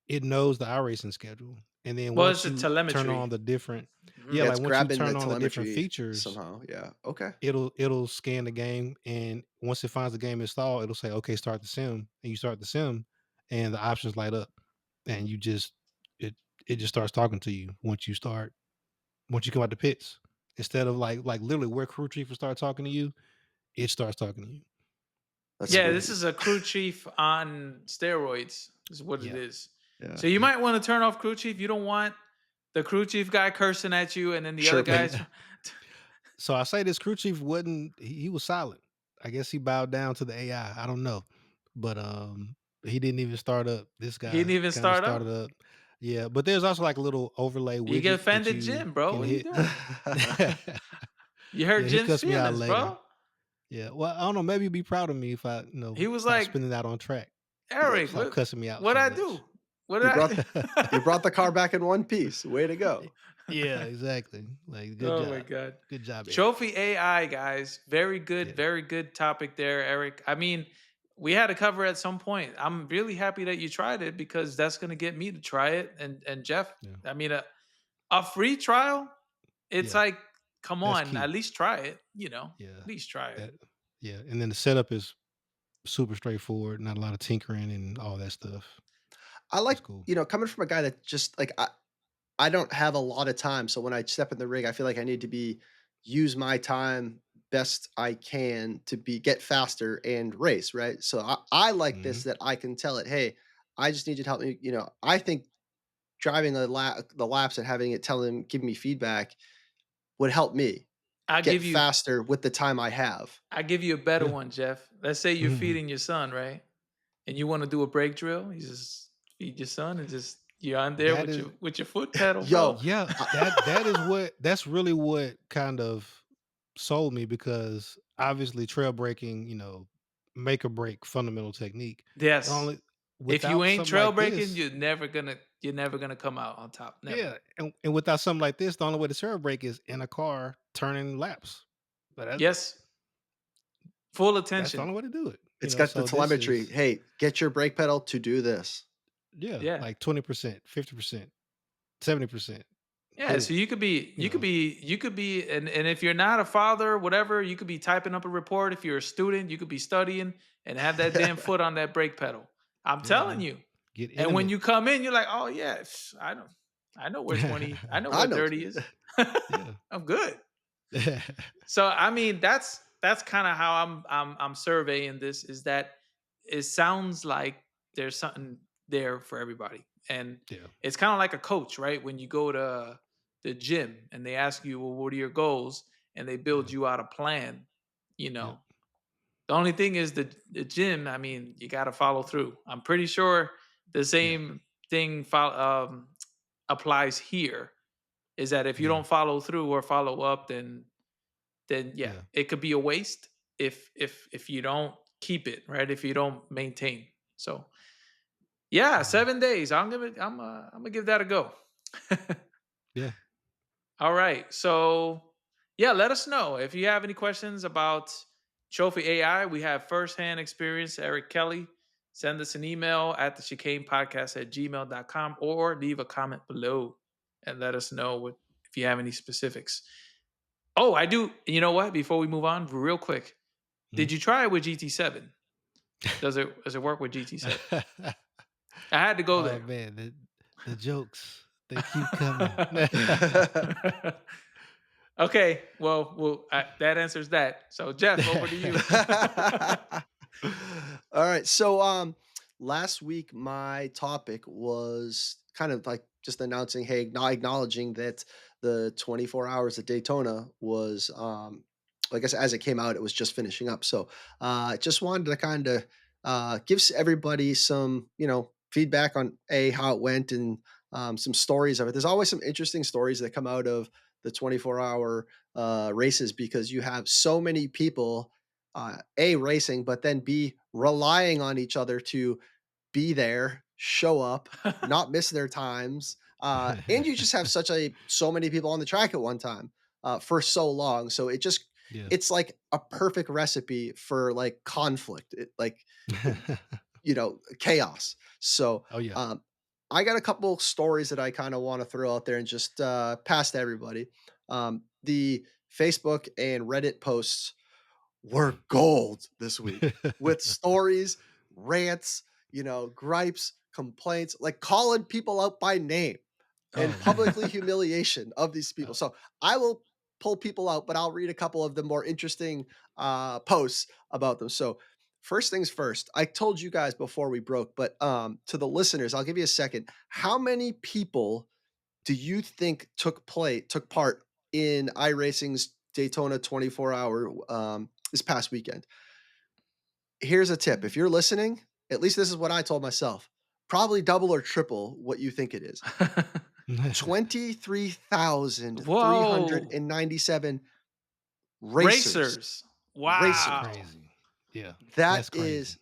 it knows the iRacing schedule. And then Well, it's once a you turn telemetry. on the different yeah, Mhm. Yeah, like it's once you grabbing the turn on the different telemetry features, somehow. Yeah. Okay. it'll scan the game, and once it finds the game installed, it'll say, "Okay, start the sim." And you start the sim and the options light up, and it it just starts talking to you once you come out the pits. Instead of like literally where crew chief will start talking to you, it starts talking to you. That's Yeah. Yeah, this sweet. is a crew chief on steroids, is what it Yeah. is. Yeah. So you Yep. might want to turn off crew chief. You don't want the crew chief guy cursing at you, and then the other Chirping. guys. So I say this crew chief wasn't he was silent. I guess he bowed down to the AI. I don't know. But he didn't even start up. This He guy didn't even kind of start started up. up. Yeah, but there's also like a little overlay You get widget that offended, you Jim, bro. can What are you hit. doing? You hurt Yeah, he Jim's cussed me out feelings, later. bro. Yeah. Well, I don't know, maybe he'd be proud of me if He was stop like, spinning out on track. Eric, Stop cussing me out what so I much. do? What did you I brought do? you brought the car back in one piece. Way to go. Yeah, exactly. Like, good Oh my job. god. Good job, Eric. Trophy AI, guys. Yeah. Very good topic there, Eric. I mean, we had to cover at some point. I'm really happy that you tried it because that's going to get me to try it. And Jeff, Yeah. I mean, a free trial. It's Yeah. like, come That's on, at key. least try it. Yeah. At least try it. That yeah. And then the setup is super straightforward, not a lot of tinkering and all that stuff. I It's like, cool. coming from a guy that just like I don't have a lot of time, so when I step in the rig, I feel like I need to be use my time best I can to be get faster and race, right? So I like Mhm. this that I can tell it, hey, I just need you to help me. I think driving the laps and having it tell him, give me feedback would help me I'll get give you faster with the time I have. I give you a better Yeah. one, Jeff. Let's say you're Mhm. feeding your son, right? And you want to do a brake drill. You just feed your son and just you're on there That is with your foot pedal, bro. Yo, yeah, I, that's really what kind of sold me because obviously trail breaking, make or break fundamental technique. The Yes. only If you without ain't something trail like breaking, this, you're never gonna come out on top. Never. yeah, and without something like this, the only way to trail break is in a car turning laps. But Yes. Full that's the attention. only way to do it. it's got the So this telemetry. is Hey, get your brake pedal to do this. yeah, Yeah. like 20%, 50%, 70%. Yeah. So Boom. You know. you could be, and if you're not a father, whatever, you could be typing up a report. If you're a student, you could be studying and have that damn foot on that brake pedal. I'm Yeah, telling man. you. Get And when intimate. you come in, you're like, oh yeah, I know where 20, I know I where know. 30 is. Yeah. I'm good. So I mean, that's kind of how I'm surveying this. Is that it sounds like there's something there for everybody, and Yeah. it's kind of like a coach, right? When you go to the gym and they ask you, well, what are your goals, and they build Yeah. you out a plan, you Yep. know. The only thing is the gym. I mean, you got to follow through. I'm pretty sure the Yeah, same thing applies here. Is that if you yeah, don't follow through or follow up, then yeah, yeah, it could be a waste if you don't keep it right. If you don't maintain. So yeah, yeah, 7 days. I'm gonna give that a go. yeah. All right. So, yeah, let us know if you have any questions about Trophy AI. We have firsthand experience. Eric Kelly. Send us an email at the chicane podcast at gmail.com or leave a comment below and let us know if you have any specifics. Oh, I do. You know what? Before we move on, real quick, Mhm. did you try it with GT7? Does it work with GT7? I had to go Oh there. man, the jokes they keep coming. Okay, well, that answers that. So, Jeff, over to you. All right. So last week my topic was kind of like just announcing, hey, acknowledging that the 24 hours at Daytona was I guess as it came out, it was just finishing up. So I just wanted to kind of give everybody some, feedback on how it went and some stories of it. There's always some interesting stories that come out of the 24-hour races because you have so many people a racing, but then b relying on each other to be there, show up, not miss their times, and you just have so many people on the track at one time for so long. So Yeah. it's like a perfect recipe for like conflict, chaos. So Oh yeah. um, I got a couple stories that I kind of want to throw out there and just pass to everybody. The Facebook and Reddit posts were gold this week with stories, rants, gripes, complaints, like calling people out by name and Oh man. publicly humiliation of these people. So I will pull people out, but I'll read a couple of the more interesting posts about them. So first things first, I told you guys before we broke, but to the listeners, I'll give you a second. How many people do you think took part in iRacing's Daytona 24-hour this past weekend? Here's a tip. If you're listening, at least this is what I told myself. Probably double or triple what you think it is. Whoa. 23,397 racers. Racers. That's Racers. Wow. crazy. Yeah. That That's crazy. is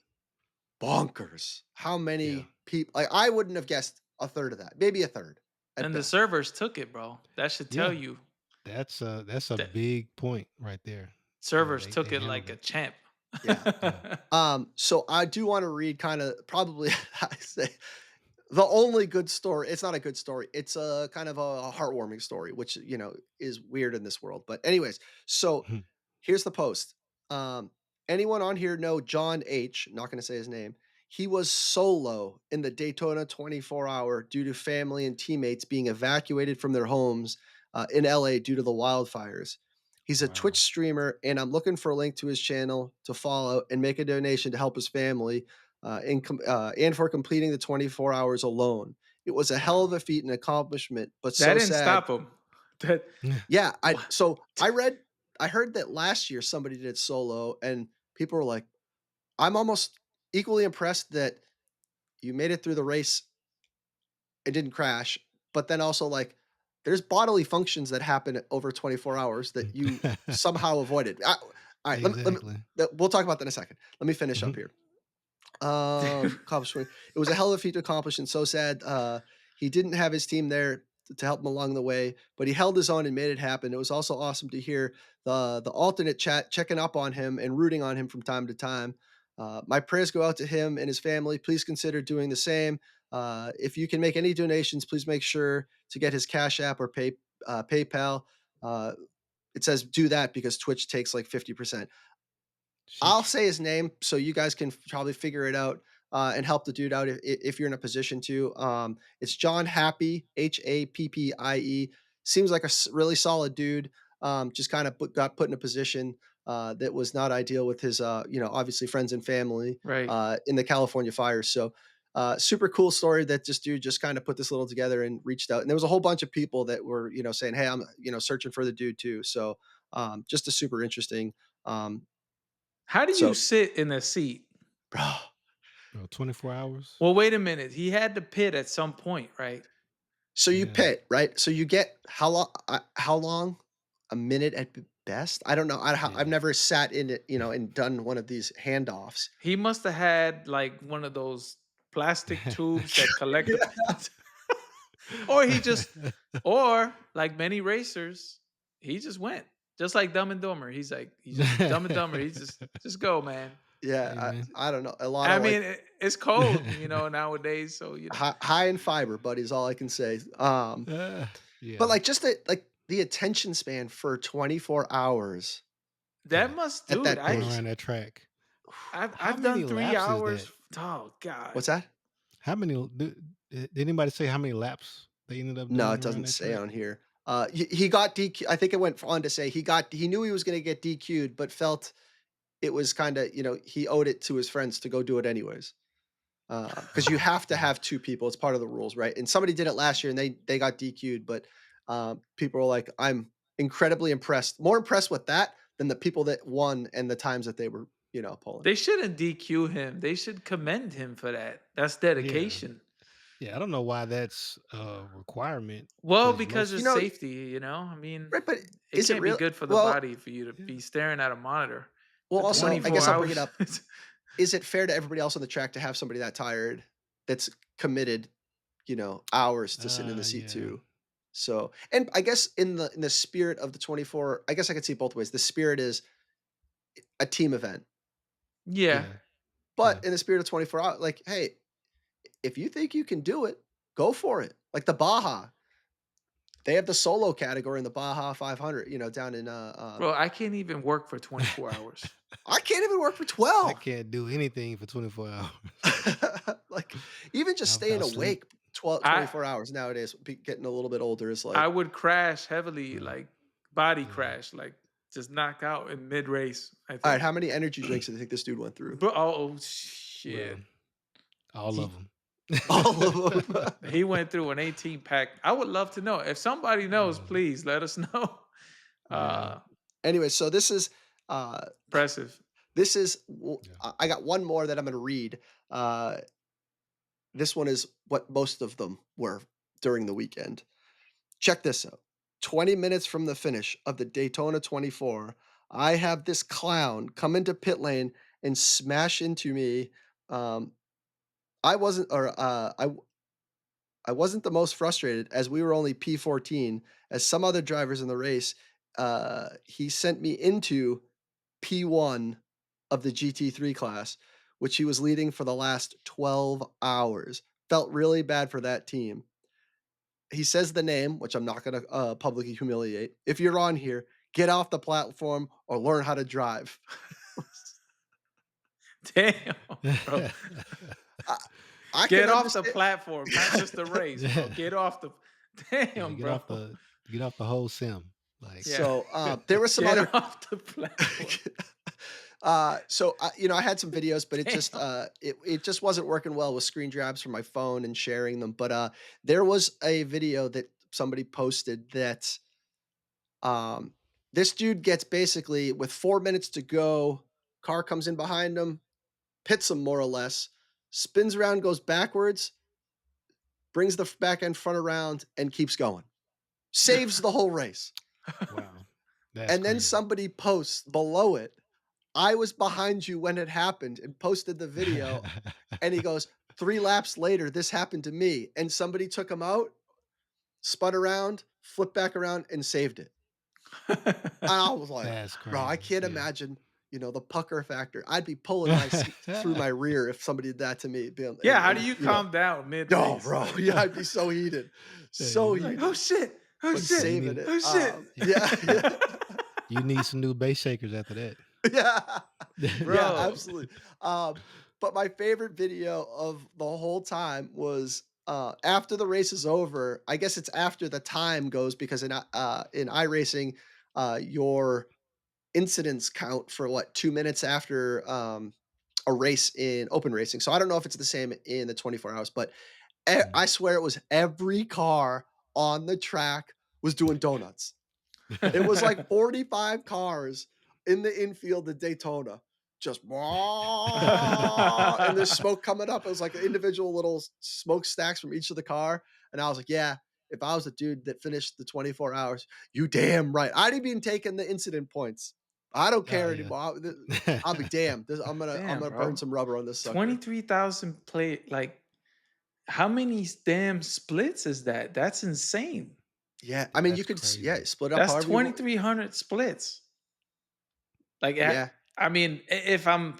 bonkers. How Yeah. many people like I wouldn't have guessed a third of that. Maybe a third at And the best. servers took it, bro. That should tell Yeah. you That's a that big point right there. Yeah, servers they took it handled like a it. champ. Yeah. Yeah. So I do want to read kind of probably I say the only good story. It's not a good story. It's a kind of a heartwarming story, which is weird in this world. But anyways, so here's the post. Um, anyone on here know John H? Not going to say his name. He was solo in the Daytona 24-hour due to family and teammates being evacuated from their homes in LA due to the wildfires. He's a Wow. Twitch streamer, and I'm looking for a link to his channel to follow and make a donation to help his family and for completing the 24 hours alone. It was a hell Wow. of a feat and accomplishment, but That so didn't sad. stop him. That Yeah, I what? so I heard that last year somebody did solo and people were like, "I'm almost equally impressed that you made it through the race and didn't crash, but then also like there's bodily functions that happen over 24 hours that you somehow avoided." All right, Exactly. we'll talk about that in a second. Let me finish up Mhm. here. Accomplishment. It was a hell of a feat to accomplish and so sad. He didn't have his team there to help him along the way, but he held his own and made it happen. It was also awesome to hear the alternate chat checking up on him and rooting on him from time to time. My prayers go out to him and his family. Please consider doing the same. If you can make any donations, please make sure to get his Cash App or PayPal. Uh, it says do that because Twitch takes like 50%. I'll Sheesh. say his name so you guys can probably figure it out and help the dude out if you're in a position to. It's John Happie, Happie. Seems like a really solid dude. Just kind of got put in a position that was not ideal with his, obviously friends and family Right. in the California fires. So, super cool story that this dude just kind of put this little together and reached out. And there was a whole bunch of people that were, saying, "Hey, I'm, searching for the dude too." So, just a super interesting um, How do you So, sit in a seat? bro, 24 hours. Well, wait a minute. He had to pit at some point, right? so you Yeah. pit, right? So you get how long? How long? A minute at best. I don't know. I've Yeah. never sat in it, and done one of these handoffs. He must have had like one of those plastic tubes that collect the Yeah. pits. Or he just or like many racers, he just went. Just like Dumb and Dumber. He's like, he just Dumb and Dumber. He's just go, man. Yeah, Hey, man. I don't know. A lot I of mean, like it's cold, nowadays. So high in fiber, buddy, is all I can say. But Yeah. like just the attention span for 24 hours that Yeah. at dude. that Going pace. around that track. I've How I've many done three laps is hours. that? Oh God. What's that? How many did anybody say how many laps they ended up No, doing it around doesn't that say track? on here. He got DQ. I think it went on to say he knew he was going to get DQ'd, but felt it was kind of he owed it to his friends to go do it anyways. Because you Oh, have to yeah. have two people. It's part of the rules, right? And somebody did it last year, and they got DQ'd. But people are like, I'm incredibly impressed, more impressed with that than the people that won and the times that they were, pulling. They shouldn't DQ him. They should commend him for that. That's Yeah. dedication. Yeah, I don't know why that's a requirement Well, because because You it's most know, safety, I mean, right? But it is it can't be real? good for the Well, body for you to yeah. be staring at a monitor well. for Also, I 24 guess I'll bring it hours. up. Is it fair to everybody else on the track to have somebody that tired that's committed, hours to sit in the seat Yeah. too? So, and I guess in the spirit of the 24, I guess I could see it both ways. The spirit is a team event, Yeah. Yeah. Yeah. but in the spirit of 24 hours, like, hey, if you think you can do it, go for it. Like the Baja, they have the solo category in the Baja 500, down in Bro, I can't even work for 24 hours. I can't even work for I 12. can't do anything for 24 hours. Like even just staying I'll sleep. awake 12, I 24 hours nowadays, getting a little bit older is I like, would crash heavily, Mm, like body yeah. crash, like just knock out in mid race, I all right, think. how many energy drinks do you think this dude went through? But oh Bro, shit. all of He, them. all of them. He went through an 18 pack. I would love to know. If somebody knows, Um, please let us know. yeah. Uh Anyway, so uh Impressive. Yeah. I got one more that I'm going to read. Uh this one is what most of them were during the weekend. Check this out. 20 minutes from the finish of the Daytona 24, I have this clown come into pit lane and smash into me. Um, I wasn't, or I wasn't the most frustrated as we were only P14 as some other drivers in the race. He sent me into P1 of the GT3 class, which he was leading for the last 12 hours. Felt really bad for that team. He says the name, which I'm not going to publicly humiliate. If you're on here, get off the platform or learn how to drive. Damn, bro. I, I can Get off the understand. platform, not just the race, bro. Yeah. Get off the Yeah. damn, bro. Get off the whole sim. Like, Yeah. So there was some other. Get off the platform. I had some videos, but Damn. it just wasn't working well with screen grabs from my phone and sharing them. But there was a video that somebody posted that um, this dude gets basically with 4 minutes to go, car comes in behind him, pits him more or less, spins around, goes backwards, brings the back end front around, and keeps going. Saves the whole race. wow. That's And then crazy. somebody posts below it, I was behind you when it happened and posted the video. And he goes, 3 laps later, this happened to me. And somebody took him out, spun around, flipped back around, and saved it. And I was like, That's bro, I crazy. can't Yeah. imagine, the pucker factor. I'd be pulling my seat through my rear if somebody did that to me. Yeah, how do you calm down mid Oh, race? bro, Like, yeah, I'd be so heated, so Hey, like, oh heated, shit, oh but shit, you saving need it. oh shit. Yeah, yeah, you need some new base shakers after that. yeah, yeah, Bro. absolutely. But my favorite video of the whole time was after the race is over. I guess it's after the time goes because in iRacing, your incidents count for what 2 minutes after a race in open racing. So I don't know if it's the same in the 24 hours, but Mm. I swear it was every car on the track was doing donuts. It was like 45 cars in the infield at Daytona. just and there's smoke coming up. It was like individual little smokestacks from each of the car. And I was like, yeah, if I was the dude that finished the 24 hours, you damn right. I'd even taken the incident points. I don't Oh care yeah. anymore. I'll be damned. I'm Damn, gonna burn bro. some rubber on this sucker. 23,000 play, like, how many damn splits is that? That's insane. Yeah, I Yeah, mean, you that's could yeah crazy. split up That's however you want. 2,300 splits. Like, Yeah, I mean, if I'm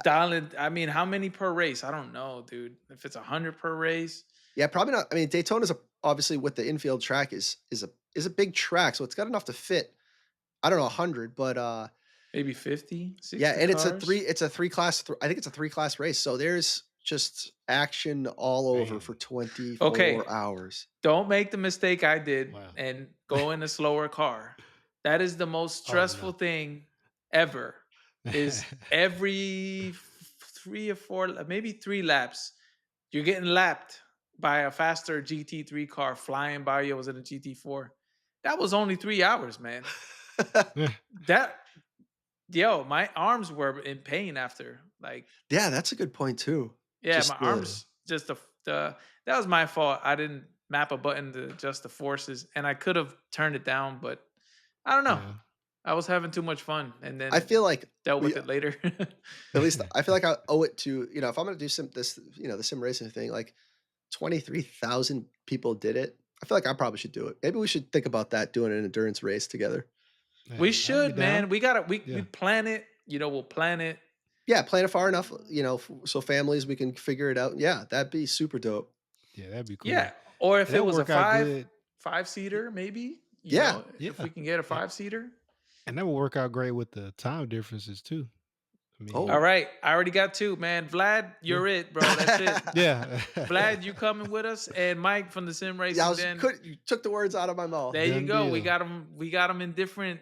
dialing, I mean, how many per race? I don't know, dude. If it's 100 per race, yeah, probably not. I mean, Daytona's obviously with the infield track is a big track, so it's got enough to fit. I don't know 100, but maybe 50, yeah, 60 and cars. it's a I think it's a 3 class race. So there's just action all over Man. for 24 Okay, hours. don't make the mistake I did Wow. and go in a slower car. That is the most Oh stressful no. thing ever. Is every 3 or 4, maybe 3 laps, you're getting lapped by a faster GT3 car flying by you. I was in a GT4. That was only 3 hours, man. That Yo, my arms were in pain after. Like, Yeah, that's a good point too. yeah, my Just the Yeah. arms just the that was my fault. I didn't map a button to adjust the forces, and I could have turned it down, but I don't know. Yeah. I was having too much fun, and I then feel like dealt we with it later. at least I feel like I owe it to, if I'm gonna do the sim racing thing, like 23,000 people did it. I feel like I probably should do it. Maybe we should think about that, doing an endurance race together. We Hey, I'd be should, man. down. We gotta we Yeah. plan it. We'll plan it. Yeah, plan it far enough, so families we can figure it out. Yeah, that'd be super dope. Yeah, that'd be Yeah, cool. or And if it that would was a work out five good. five seater, maybe. Yeah, If Yeah. we can get a And, 5 seater. and that would work out great with the time differences too. I All oh. mean, right, I already got 2, man. Vlad, yeah. you're it, bro. That's it. Yeah. Vlad, you coming with us, and Mike from the Sim Yeah, Racing Den. you took the words out of my mouth. There you Done go. We deal. got them. We got them in different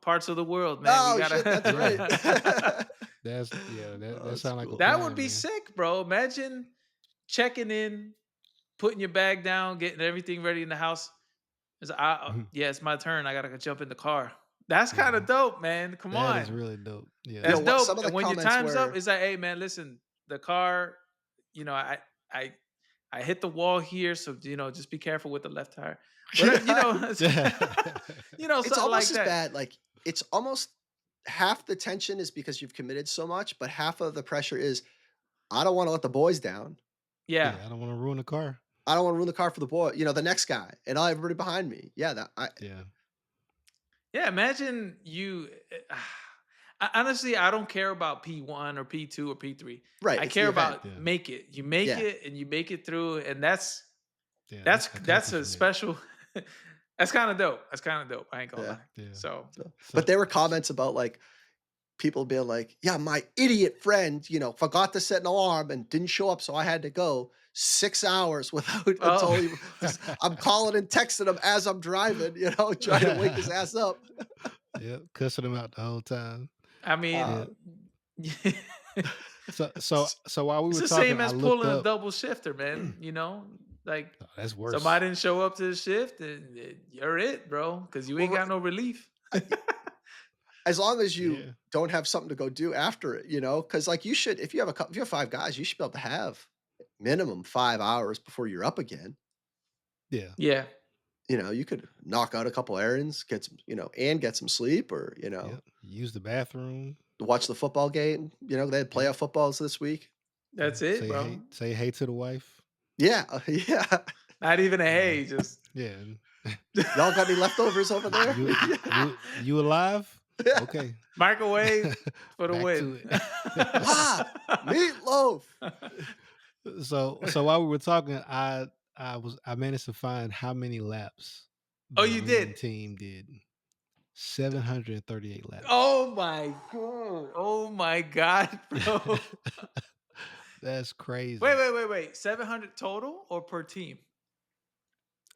parts of the world, man. We Oh, shit, that's right. Yeah. gotta. That That's sounds like a cool. That would plan, be man. sick, bro. Imagine checking in, putting your bag down, getting everything ready in the house. Mhm. Yeah, it's my turn. I gotta go jump in the car. That's kind Yeah. of dope, man. Come That is on. really dope. Yeah. That's What dope. some of the And when your comments time's up, were it's like, hey man, listen, the car, I I hit the wall here, so just be careful with the left tire. Whatever, it's something almost like as that. bad, like, it's almost half the tension is because you've committed so much, but half of the pressure is, I don't wanna let the boys down. Yeah. Yeah, I don't wanna ruin the car. I don't wanna ruin the car for the boy, the next guy, and everybody behind me. Yeah, that I Yeah. Yeah, imagine honestly, I don't care about P1 or P2 or P3. right, I it's the care event. about Yeah. make it. You make Yeah, it and you make it through, and that's Yeah, that's that's an that's a accomplishment. special. That's kind of dope. That's kind of dope. I ain't gonna yeah. lie. Yeah. So, But So there were s comments about, like, people being like, "Yeah, my idiot friend, forgot to set an alarm and didn't show up, so I had to go 6 hours without oh, until he was I'm calling and texting him as I'm driving, trying to wake his ass up." Yep, cussing them out the whole time. I Yeah. Uh, mean, So while we it's were the talking, same I as looked pulling a up. double shifter, man. Like, Oh, that's worse. somebody didn't show up to the shift, and you're it, bro, because you well, ain't got no relief. I as long as you Yeah. don't have something to go do after it, because like, you should if you have 5 guys, you should be able to have minimum 5 hours before you're up again. Yeah. Yeah, You could knock out a couple errands, and get some sleep, or, Yep. Use the bathroom. watch the football game. They had Yep. playoff footballs this week. that's it, bro. Say hey to the wife. Yeah, yeah. Not even a Uh, hey, just yeah. And Y'all got any leftovers over there? you Yeah. you alive? Yeah. Okay. microwave for the Back win. to it. Ah, meatloaf. So while we were talking, I managed to find how many laps Oh, the you did? winning team did. 738 laps. Oh my god! Oh my god, bro! That's Wait, crazy. wait, wait, wait. 700 total or per team?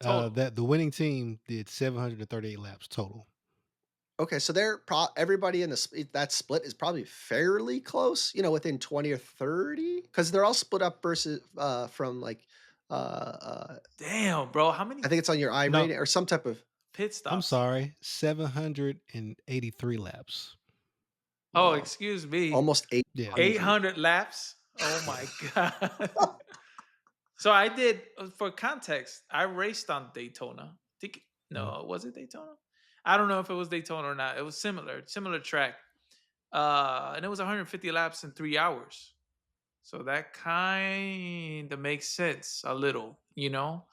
Total. That the winning team did 738 laps total. Okay, so everybody in that split is probably fairly close, within 20 or 30, because they're all split up versus from like Damn, bro. How many I think it's on your I No, rating or some type of pit I'm stops? sorry, 783 laps. Oh, Wow. excuse me. Almost Yeah. 800. 800 laps. Oh my god. So I did for context, I raced on Daytona. Think Mhm. no, was it Daytona? I don't know if it was Daytona or not. It was similar track. And it was 150 laps in 3 hours. So that kind of makes sense a little, you know?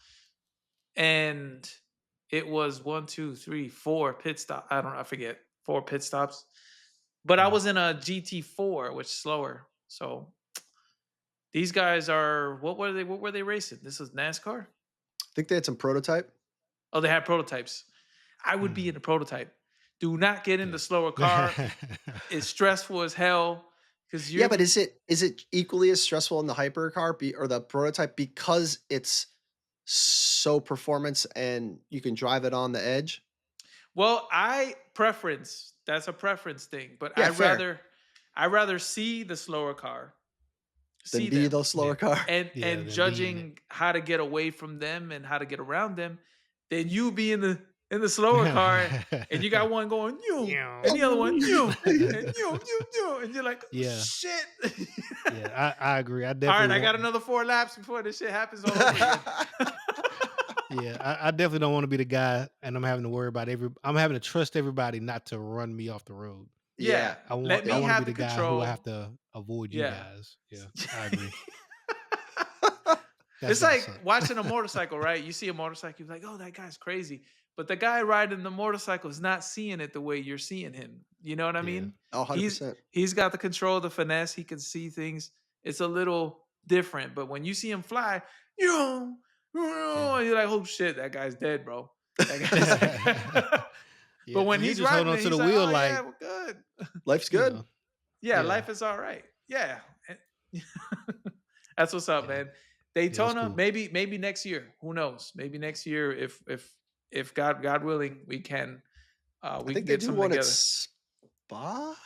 And it was one, two, three, four pit stop. I don't know, I forget. Four pit stops. But I Mhm. was in a GT4, which is slower. So these guys are what were they racing? This was NASCAR? I think they had some prototype. Oh, they had prototypes. I would be in Mhm. the prototype. Do not get in the slower car. Yeah. It's stressful as hell because Yeah, you're but is it equally as stressful in the hypercar or the prototype because it's so performance and you can drive it on the edge? well, I preference. That's a preference thing, but Yeah, fair. I rather see the slower car, Then see be them, the slower car. Yeah, and then be in it. judging how to get away from them and how to get around them, than you be in the slower car and you got one going you and Yeah. the other one and you and you're like oh, Yeah. shit. Yeah, I agree. I All definitely right, I got want. another 4 laps before this shit happens all over again. Yeah, I definitely don't want to be the guy, and I'm having to worry about I'm having to trust everybody not to run me off the road. Yeah, Yeah. let I me Yep. want to have be the the guy who I control. have to avoid you Yeah. guys. Yeah, I agree. That's It's gotta like suck. watching a motorcycle, right? You see a motorcycle, you're like, oh, that guy's crazy. But the guy riding the motorcycle is not seeing it the way you're seeing him. You know what I Yeah. mean? Oh, 100%. He's got the control, the finesse, he can see things. It's a little different. But when you see him fly, Yeah. you're like, oh shit, that guy's dead, bro. That guy's but Yeah, when and you're he's just holding riding on it, to the he's like, wheel oh yeah, like, we're good. Life's you good. know, Yeah, yeah, life is all right. Yeah. That's what's up, yeah, man. yeah, that's Daytona, cool. maybe next year. Who knows? Maybe next year if God willing, I we think can they get do something one at together. Spa?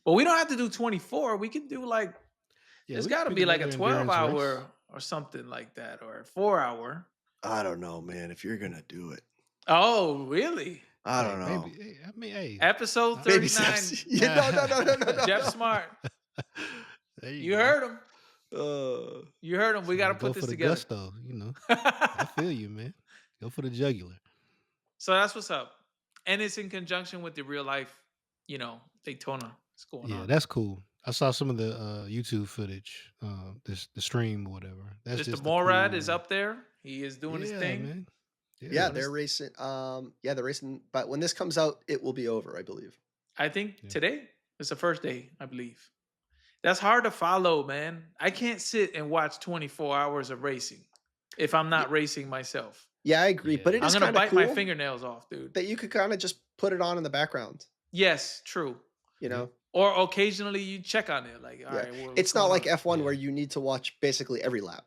But we don't have to do 24. We can do like Yeah, it's we can got to pick a be like a regular 12 endurance race. hour or something like that or a 4 hour. I don't know, man, if you're gonna do it. Oh, really? I Hey, don't know. baby, hey, I mean, hey, Episode I, Baby 39, steps. Yeah, no, no, no, no, no, no, Jeff no. Smart. there you You go. heard him. Uh, You heard him. We got to So put go this for the together. gusto. I feel you, man. Go for the jugular. So that's what's up. And it's in conjunction with the real life, Daytona. What's going Yeah, on? that's cool. I saw some of the YouTube footage, the stream or whatever. That's Mr. just a Morad is cool. up there. He is doing his Yeah, thing. man. yeah, Yeah, Doing they're his racing. Yeah, they're racing. But when this comes out, it will be over, I believe. I think yeah, today is the first day, I believe. That's hard to follow, man. I can't sit and watch 24 hours of racing if I'm Yeah, not racing myself. yeah, I agree. But it yeah, I'm is gonna kind of bite my cool fingernails off, dude. that you could kind of just put it on in the background. Yes, true. You yeah, know, Or occasionally you check on it, like, all yeah, right, well, what's it's not going like on? F1 where yeah. you need to watch basically every lap.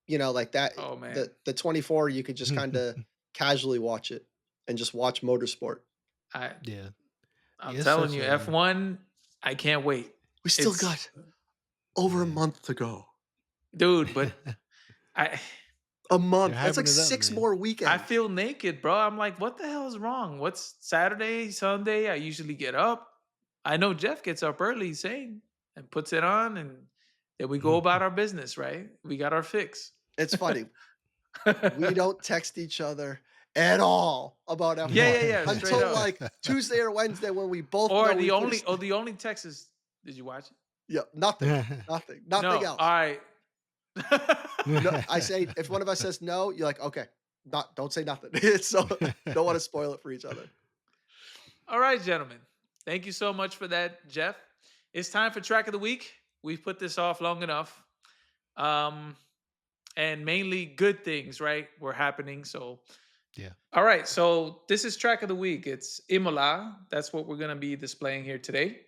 Like that. Oh man, The 24, you could just kind of casually watch it and just watch motorsport. I Yeah, I'm yeah. It's telling such you, a F1, I can't wait. We still It's got over a yeah. month to go. dude, but I A They're month. That's like hyping it up, 6 man. more I weekends. feel naked, bro. I'm like, what the hell is wrong? What's Saturday, Sunday? I usually get up. I know Jeff gets up early, same, and puts it on, and then we go about our business, right? We got our fix. It's funny. We don't text each other at all about Yeah, F1 yeah, yeah, straight until up. like Tuesday or Wednesday when we both Or know we finished. the only text is, did you watch it? Yeah, nothing, nothing, nothing No. All else. right. No, I say if one of us says no, you're like, okay, not don't say nothing. It's so don't want to spoil it for each other. All right, gentlemen. Thank you so much for that, Jeff. It's time for track of the week. We've put this off long enough. Um, and mainly good things, right, were happening. So, Yeah. all right. So this is track of the week. It's Imola. That's what we're going to be displaying here today.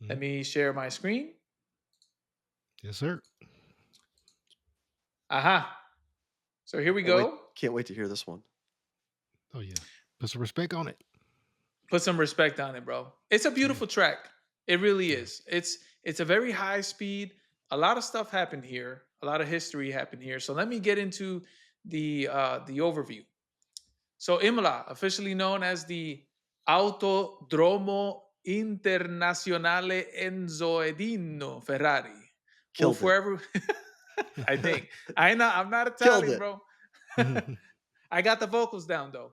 Let Mhm. me share my screen. Yes, sir. Aha. So here we Can't wait, go. can't wait to hear this one. Oh yeah. Put some respect on it. Put some respect on it, bro. It's a Yeah. beautiful track. It really Yeah. is. It's a very high speed. A lot of stuff happened here. A lot of history happened here. So let me get into the overview. So Imola, officially known as the Autodromo Internazionale Enzo Edino Ferrari will Killed it. forever. I think I'm not Killed Italian, it. bro. I got the vocals down though.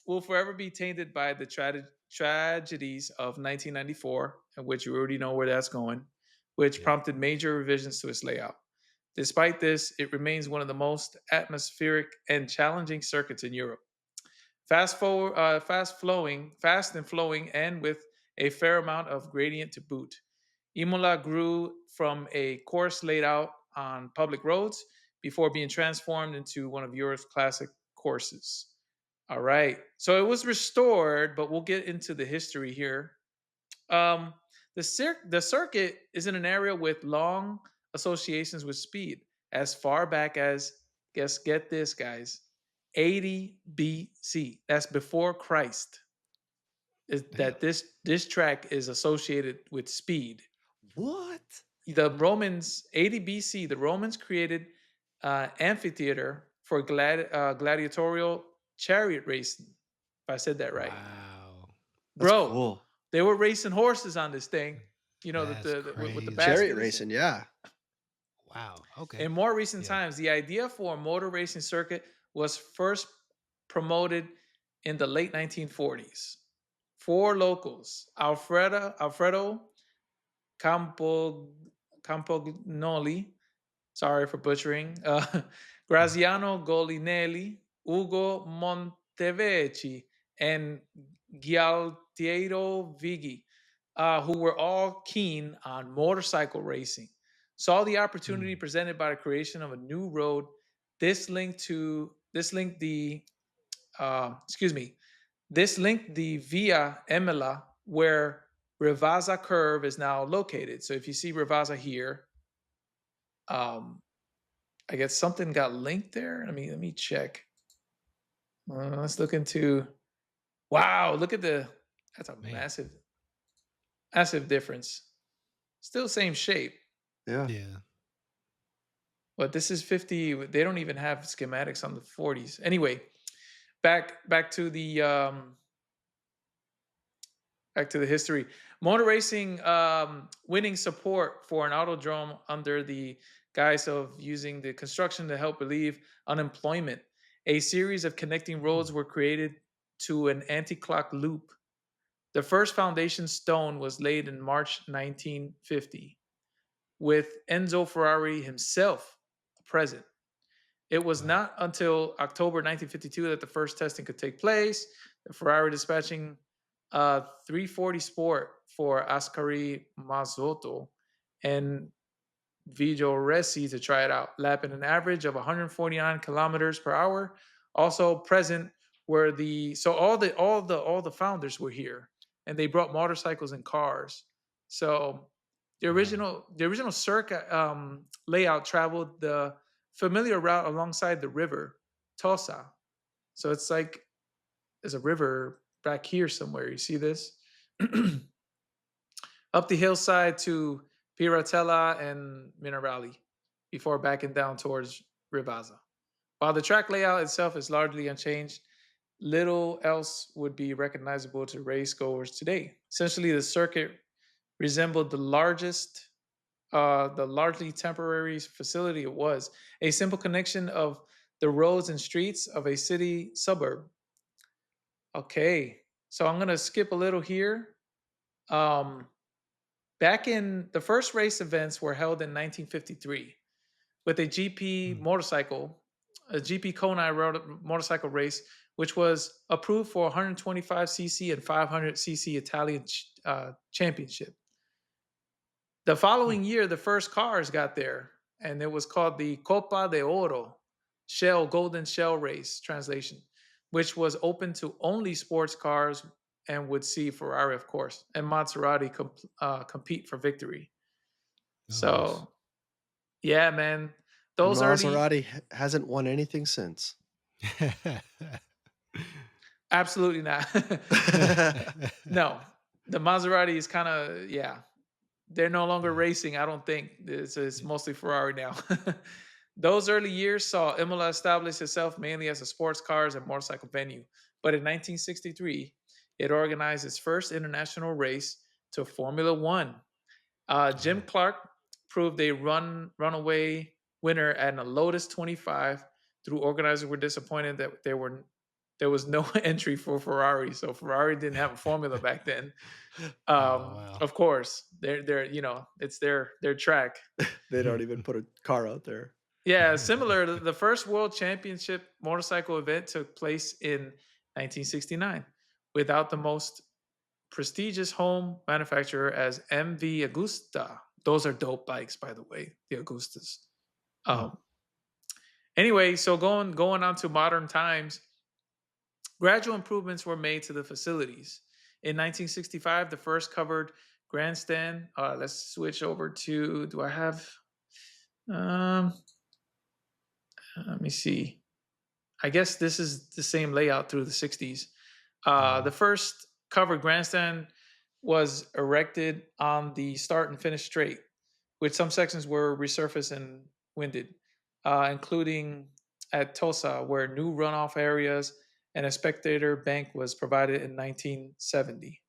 Will forever be tainted by the tragedies of 1994, which you already know where that's going, which Yeah. prompted major revisions to its layout. Despite this, it remains one of the most atmospheric and challenging circuits in Europe. Fast and flowing, and with a fair amount of gradient to boot. Imola grew from a course laid out on public roads before being transformed into one of Europe's classic courses. All right, so it was restored, but we'll get into the history here. Um, the circuit is in an area with long associations with speed, as far back as, guess, get this, guys, 80 BC. That's before Christ. Is Damn. that this track is associated with speed. What? The Romans, 80 BC, the Romans created amphitheater for gladiatorial chariot racing. If I said that right, Wow. That's bro, cool. they were racing horses on this thing. You know, That's with the Chariot baskets. racing, yeah. wow. Okay. In more recent Yeah. times, the idea for a motor racing circuit was first promoted in the late 1940s. Four locals, Alfredo Campo, Campagnoli, sorry for butchering, Graziano Golinelli, Ugo Montevecchi, and Gialtiero Vighi, who were all keen on motorcycle racing, saw the opportunity Mm. presented by the creation of a new road. Excuse me, this linked the Via Imola where Rivazza Curve is now located. So if you see Rivazza here, um, I guess something got linked there. Let me check. Let's look into. Wow, look at the. That's a Man. massive difference. Still same shape, Yeah. Yeah. but this is 50. They don't even have schematics on the 40s. Anyway, back to the history. Motor racing winning support for an autodrome under the guise of using the construction to help relieve unemployment. A series of connecting roads Mm. were created to an anti-clock loop. The first foundation stone was laid in March 1950, with Enzo Ferrari himself present. It was Wow. not until October 1952 that the first testing could take place. The Ferrari dispatching 340 Sport for Ascari Mazzotto and Vigoresi to try it out, lapping an average of 149 kilometers per hour. Also present were all the founders were here, and they brought motorcycles and cars. So Wow. the original circuit layout traveled the familiar route alongside the river Tosa. So it's like there's a river back here somewhere. You see this? Up the hillside to Piratella and Minerali before backing down towards Rivazza. While the track layout itself is largely unchanged, little else would be recognizable to race goers today. Essentially, the circuit resembled the largely temporary facility it was, a simple connection of the roads and streets of a city suburb. Okay, so I'm gonna skip a little here. Um, Back in the first race events were held in 1953 with Mm. A GP Kona motorcycle race, which was approved for 125cc and 500cc Italian championship. The Hmm. following year, the first cars got there, and it was called the Copa de Oro Golden Shell Race translation, which was open to only sports cars and would see Ferrari, of course, and Maserati compete for victory. Oh, nice. So, yeah, man, And those early, Maserati hasn't won anything since. absolutely not. No, the Maserati is kind of, yeah, they're no longer Yeah. racing. I don't think it's Yeah. mostly Ferrari now. Those early years saw Imola establish itself mainly as a sports cars and motorcycle venue. But in 1963, it organized its first international race to Formula One. Jim Oh. Clark proved a runaway winner at a Lotus 25. Through organizers were disappointed that there was no entry for Ferrari, so Ferrari didn't have a formula back then. Oh, wow. Of course, they're it's their track. They don't even put a car out there. Yeah, similar to the first World Championship motorcycle event took place in 1969 without the most prestigious home manufacturer as MV Agusta. Those are dope bikes, by the way, the Agustas. Hmm. Um, anyway, so going on to modern times, gradual improvements were made to the facilities. In 1965, the first covered grandstand. Let's switch over to. Do I have? Um, Let me see. I guess this is the same layout through the 60s. The Yeah. first covered grandstand was erected on the start and finish straight, which some sections were resurfaced and winded, including at Tosa, where new runoff areas and a spectator bank was provided in 1970.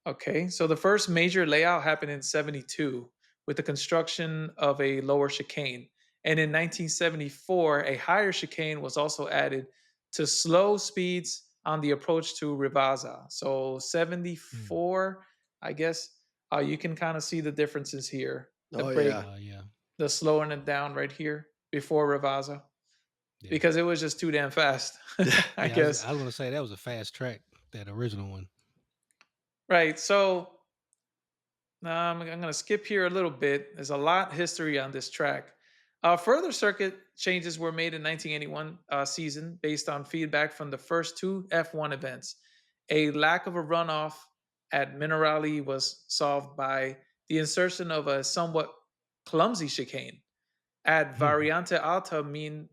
Okay, so the first major layout happened in 72 with the construction of a lower chicane. And in 1974, a higher chicane was also added to slow speeds on the approach to Rivazza. So Mm. 74, I guess, you can kind of see the differences here. The Oh break, yeah. Yeah. the slowing it down right here before Rivazza, Yeah. because it was just too damn fast, I Yeah. guess. I was gonna say that was a fast track, that original one. Right. So I'm going to skip here a little bit. There's a lot history on this track. Further circuit changes were made in 1981 season based on feedback from the first two F1 events. A lack of a runoff at Minerali was solved by the insertion of a somewhat clumsy chicane. At Variante Alta,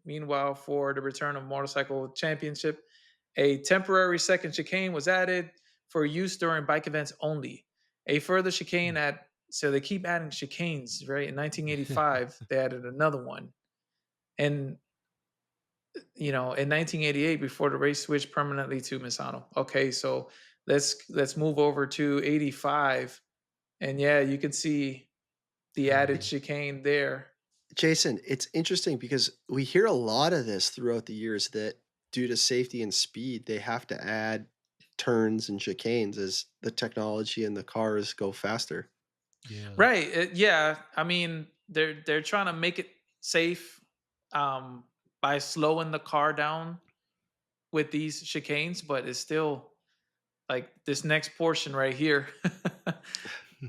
meanwhile, for the return of motorcycle championship, a temporary second chicane was added for use during bike events only. A further chicane at so they keep adding chicanes, right? In 1985, they added another one, and in 1988, before the race switched permanently to Misano. Okay, so let's move over to 85, and yeah, you can see the added Mhm. chicane there. Jason, it's interesting because we hear a lot of this throughout the years that due to safety and speed, they have to add turns and chicanes as the technology and the cars go faster. Yeah. Right. Yeah. I mean, they're trying to make it safe um, by slowing the car down with these chicanes, but it's still like this next portion right here.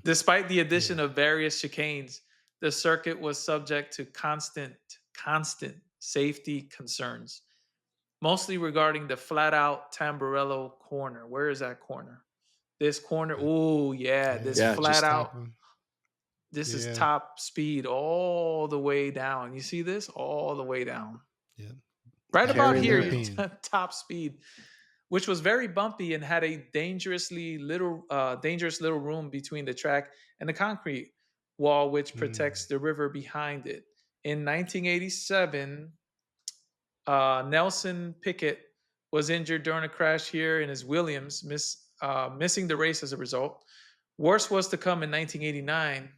Despite the addition Yeah. of various chicanes, the circuit was subject to constant safety concerns, mostly regarding the flat out Tamburello corner. Where is that corner? This corner. Uh, Oh yeah, this yeah. Yeah, flat just out. Top one. This is Yeah. top speed all the way down. You see this? All the way down. Yeah. Right Top about of the carrying the here, mail. top speed, which was very bumpy and had a dangerous little room between the track and the concrete wall, which Mm. protects the river behind it. In 1987, Nelson Pickett was injured during a crash here in his Williams, missing the race as a result. Worse was to come in 1989.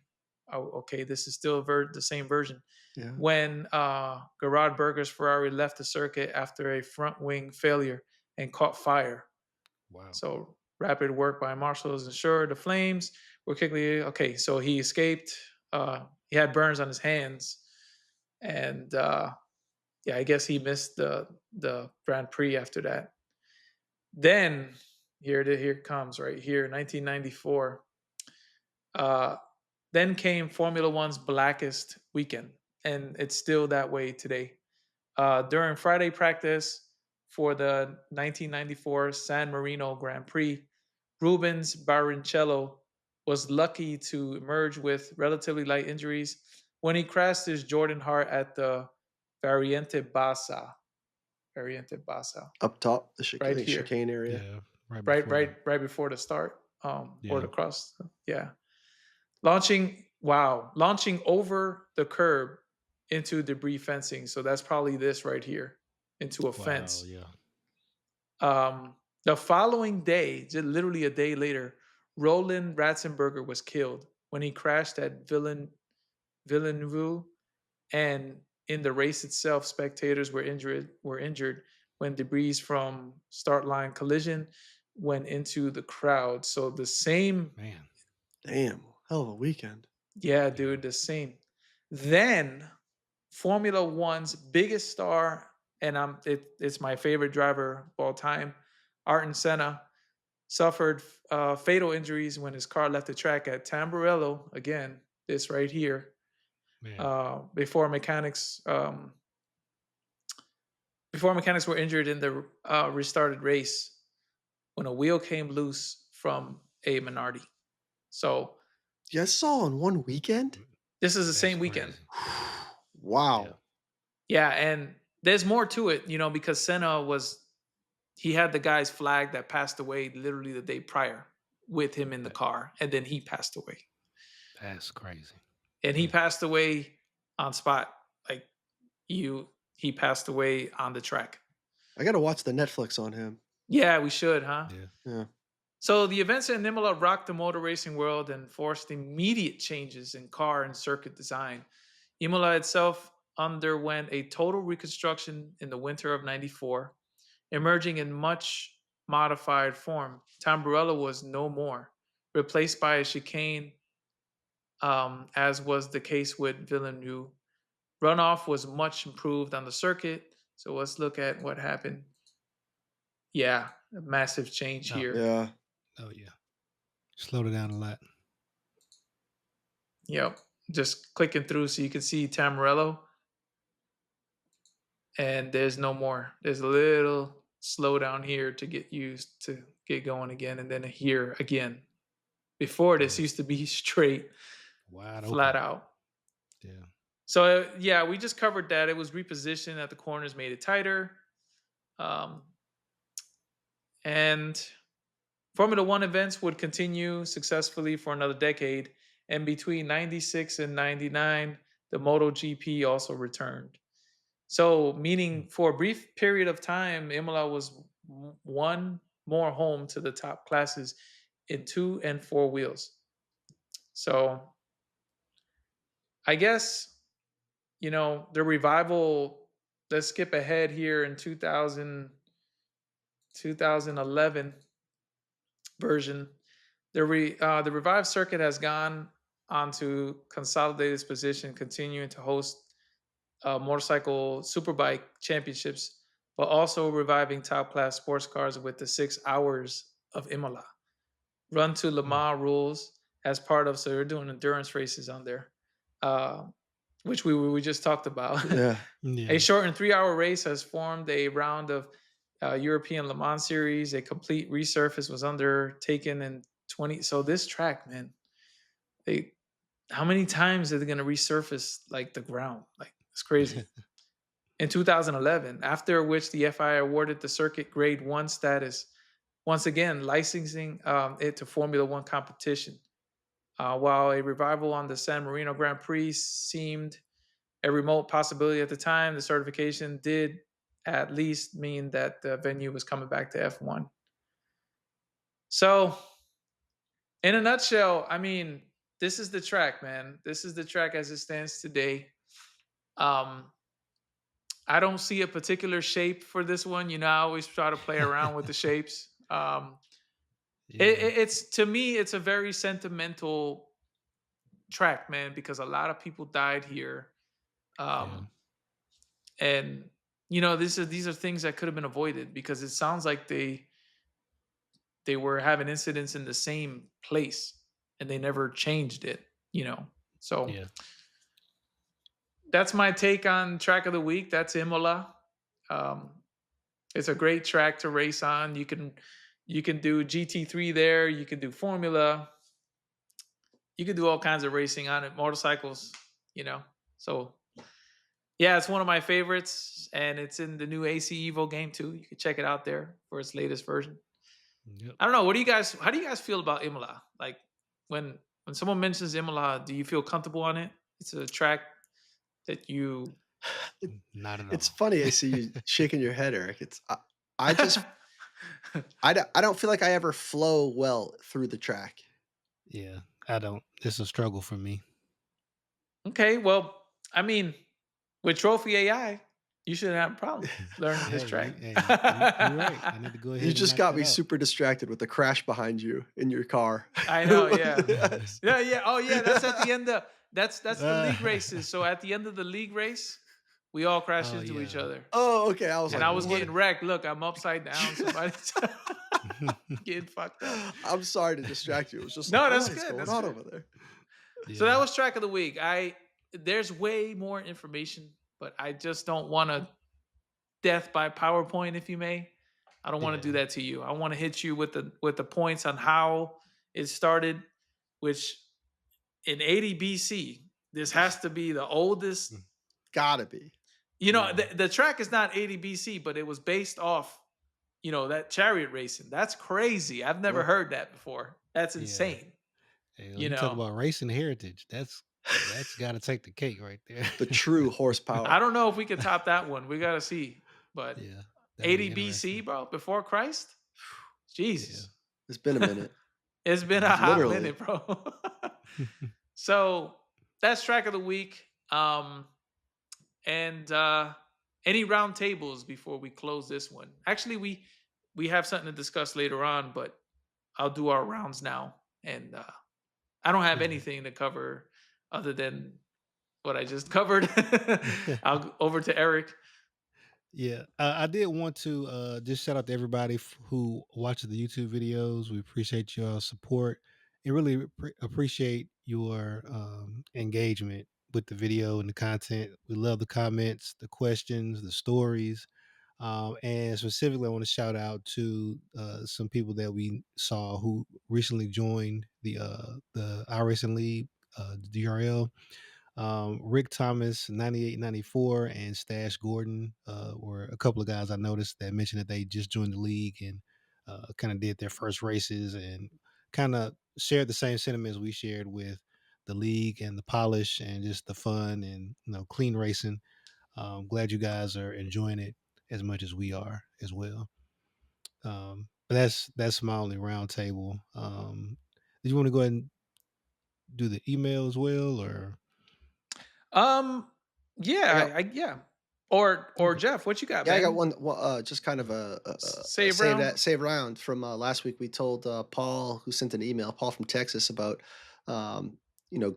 Oh, okay, this is still the same version. Yeah. When Gerard Berger's Ferrari left the circuit after a front wing failure and caught fire. Wow. So rapid work by marshals ensured the flames were quickly okay. So he escaped. He had burns on his hands, and yeah, I guess he missed the Grand Prix after that. Then here it comes right here, 1994. Uh, then came Formula One's blackest weekend, and it's still that way today. During Friday practice for the 1994 San Marino Grand Prix, Rubens Barrichello was lucky to emerge with relatively light injuries when he crashed his Jordan Hart at the Variante Bassa. Variante Bassa, Up top, the right here, chicane area. Yeah. Right right, before the. right before the start, or Yeah. the cross. Yeah, launching over the curb into debris fencing. So that's probably this right here into a Wow. fence. Yeah. Um, The following day, just literally a day later, Roland Ratzenberger was killed when he crashed at Villeneuve, and in the race itself, spectators were injured when debris from start line collision went into the crowd. So the same, Man. Damn, hell of a weekend. yeah, Yeah. dude, the same. Then Formula One's biggest star, and it's my favorite driver of all time, Ayrton Senna, suffered fatal injuries when his car left the track at Tamburello. Again, this right here, Man. before mechanics were injured in the restarted race when a wheel came loose from a Minardi. So You guys saw in one weekend? Mm, this is the that's same weekend. crazy. Yeah. Wow. Yeah, and there's more to it, because Senna he had the guy's flag that passed away literally the day prior with him in the That car, and then he passed away. that's crazy. And he Mm, passed away on spot. Like he passed away on the track. I gotta watch the Netflix on him. Yeah, we should, huh? yeah. Yeah. So the events in Imola rocked the motor racing world and forced immediate changes in car and circuit design. Imola itself underwent a total reconstruction in the winter of '94, emerging in much modified form. Tamburello was no more, replaced by a chicane, as was the case with Villeneuve. Runoff was much improved on the circuit. So let's look at what happened. Yeah, a massive change Oh, here. Yeah. oh yeah. Slowed it down a lot. Yep. Just clicking through so you can see Tamarello, and there's no more. There's a little slowdown here to get used to get going again, and then here again. Before this Yeah. used to be straight, Wide flat open. out. Yeah. So yeah, we just covered that. It was repositioned at the corners, made it tighter, um, and Formula One events would continue successfully for another decade, and between '96 and '99, the MotoGP also returned. So, Mm, meaning for a brief period of time, Imola was one more home to the top classes in two and four wheels. So, I guess, the revival, let's skip ahead here in 2011 version. The revived circuit has gone on to consolidate its position, continuing to host motorcycle superbike championships, but also reviving top class sports cars with the 6 hours of Imola. Run to Le mm, Mans rules as part of, so they're doing endurance races on there, uh, which we just talked about. Yeah. A yeah. shortened 3 hour race has formed a round of European Le Mans series. A complete resurface was undertaken in 20. So this track, man, they how many times are they going to resurface like the ground? Like it's crazy. In 2011, after which the FIA awarded the circuit grade 1 status, once again licensing it to Formula One competition. While a revival on the San Marino Grand Prix seemed a remote possibility at the time, the certification did at least mean that the venue was coming back to F1. So, in a nutshell, I mean, this is the track, man. This is the track as it stands today. Um, I don't see a particular shape for this one. I always try to play around with the shapes. yeah. It's to me, it's a very sentimental track, man, because a lot of people died here, Yeah. um, and these are things that could have been avoided because it sounds like they were having incidents in the same place and they never changed it. So Yeah. that's my take on track of the week. That's Imola. Um, It's a great track to race on. You can do GT3 there. You can do Formula. You can do all kinds of racing on it. Motorcycles. You know. So yeah, it's one of my favorites, and it's in the new AC Evo game too. You can check it out there for its latest version. Yep. I don't know. What do you guys? How do you guys feel about Imola? Like when someone mentions Imola, do you feel comfortable on it? It's a track that you. It, Not at it's all. funny. I see you shaking your head, Eric. I just I don't feel like I ever flow well through the track. Yeah, I don't. It's a struggle for me. Okay, well, I mean, with Trophy AI, you shouldn't have a problem learning this Hey, track. you're right. I need to go You ahead and just knock got that me out. super distracted with the crash behind you in your car. I know, yeah. Yes. Yeah, yeah. Oh, yeah, that's at the end of that's the league races. So at the end of the league race, we all crash Oh into each yeah, other. Oh, okay. I was And like, I was "What?" getting wrecked. Look, I'm upside down. Somebody's getting fucked up. I'm sorry to distract you. It was just like, No, that's "What is good. going That's on good. over there?" So that yeah, was track of the week. I There's way more information, but I just don't want to death by PowerPoint, if you may. I don't want to do yeah, that to you. I want to hit you with the points on how it started, which in 80 BC, this has to be the oldest. mm, Gotta be. yeah, The track is not 80 BC, but it was based off, that chariot racing. That's crazy. I've never Yeah. heard that before. That's yeah. insane. Hey, when You you talk know, about racing heritage, that's got to take the cake right there. The true I horsepower. don't know if we could top that one. We got to see. But Yeah, that'll 80 be BC, interesting. bro, before Christ? Yeah, Jesus. It's been a minute. It's been a yeah. hot Literally. minute, bro. So that's track of the week. And any round tables before we close this one? Actually, we have something to discuss later on, but I'll do our rounds now. And I don't have Yeah. anything to cover other than what I just covered. I'll go over to Eric. Yeah, I did want to just shout out to everybody who watches the YouTube videos. We appreciate your support and really appreciate your engagement with the video and the content. We love the comments, the questions, the stories. And specifically, I want to shout out to some people that we saw who recently joined the iRacing League, the DRL. Rick Thomas, 9894, and Stash Gordon were a couple of guys I noticed that mentioned that they just joined the league and kind of did their first races and kind of shared the same sentiments we shared with the league and the polish and just the fun and clean racing. Glad you guys are enjoying it as much as we are as well. But that's my only roundtable. Did you want to go ahead and do the email as well, or Um, I yeah, got yeah. Or okay? Jeff, what you got, Yeah, I got man? one. Well, just kind of Mm, a Save round. save round from last week. We told Paul, who sent an email, Paul from Texas, about um,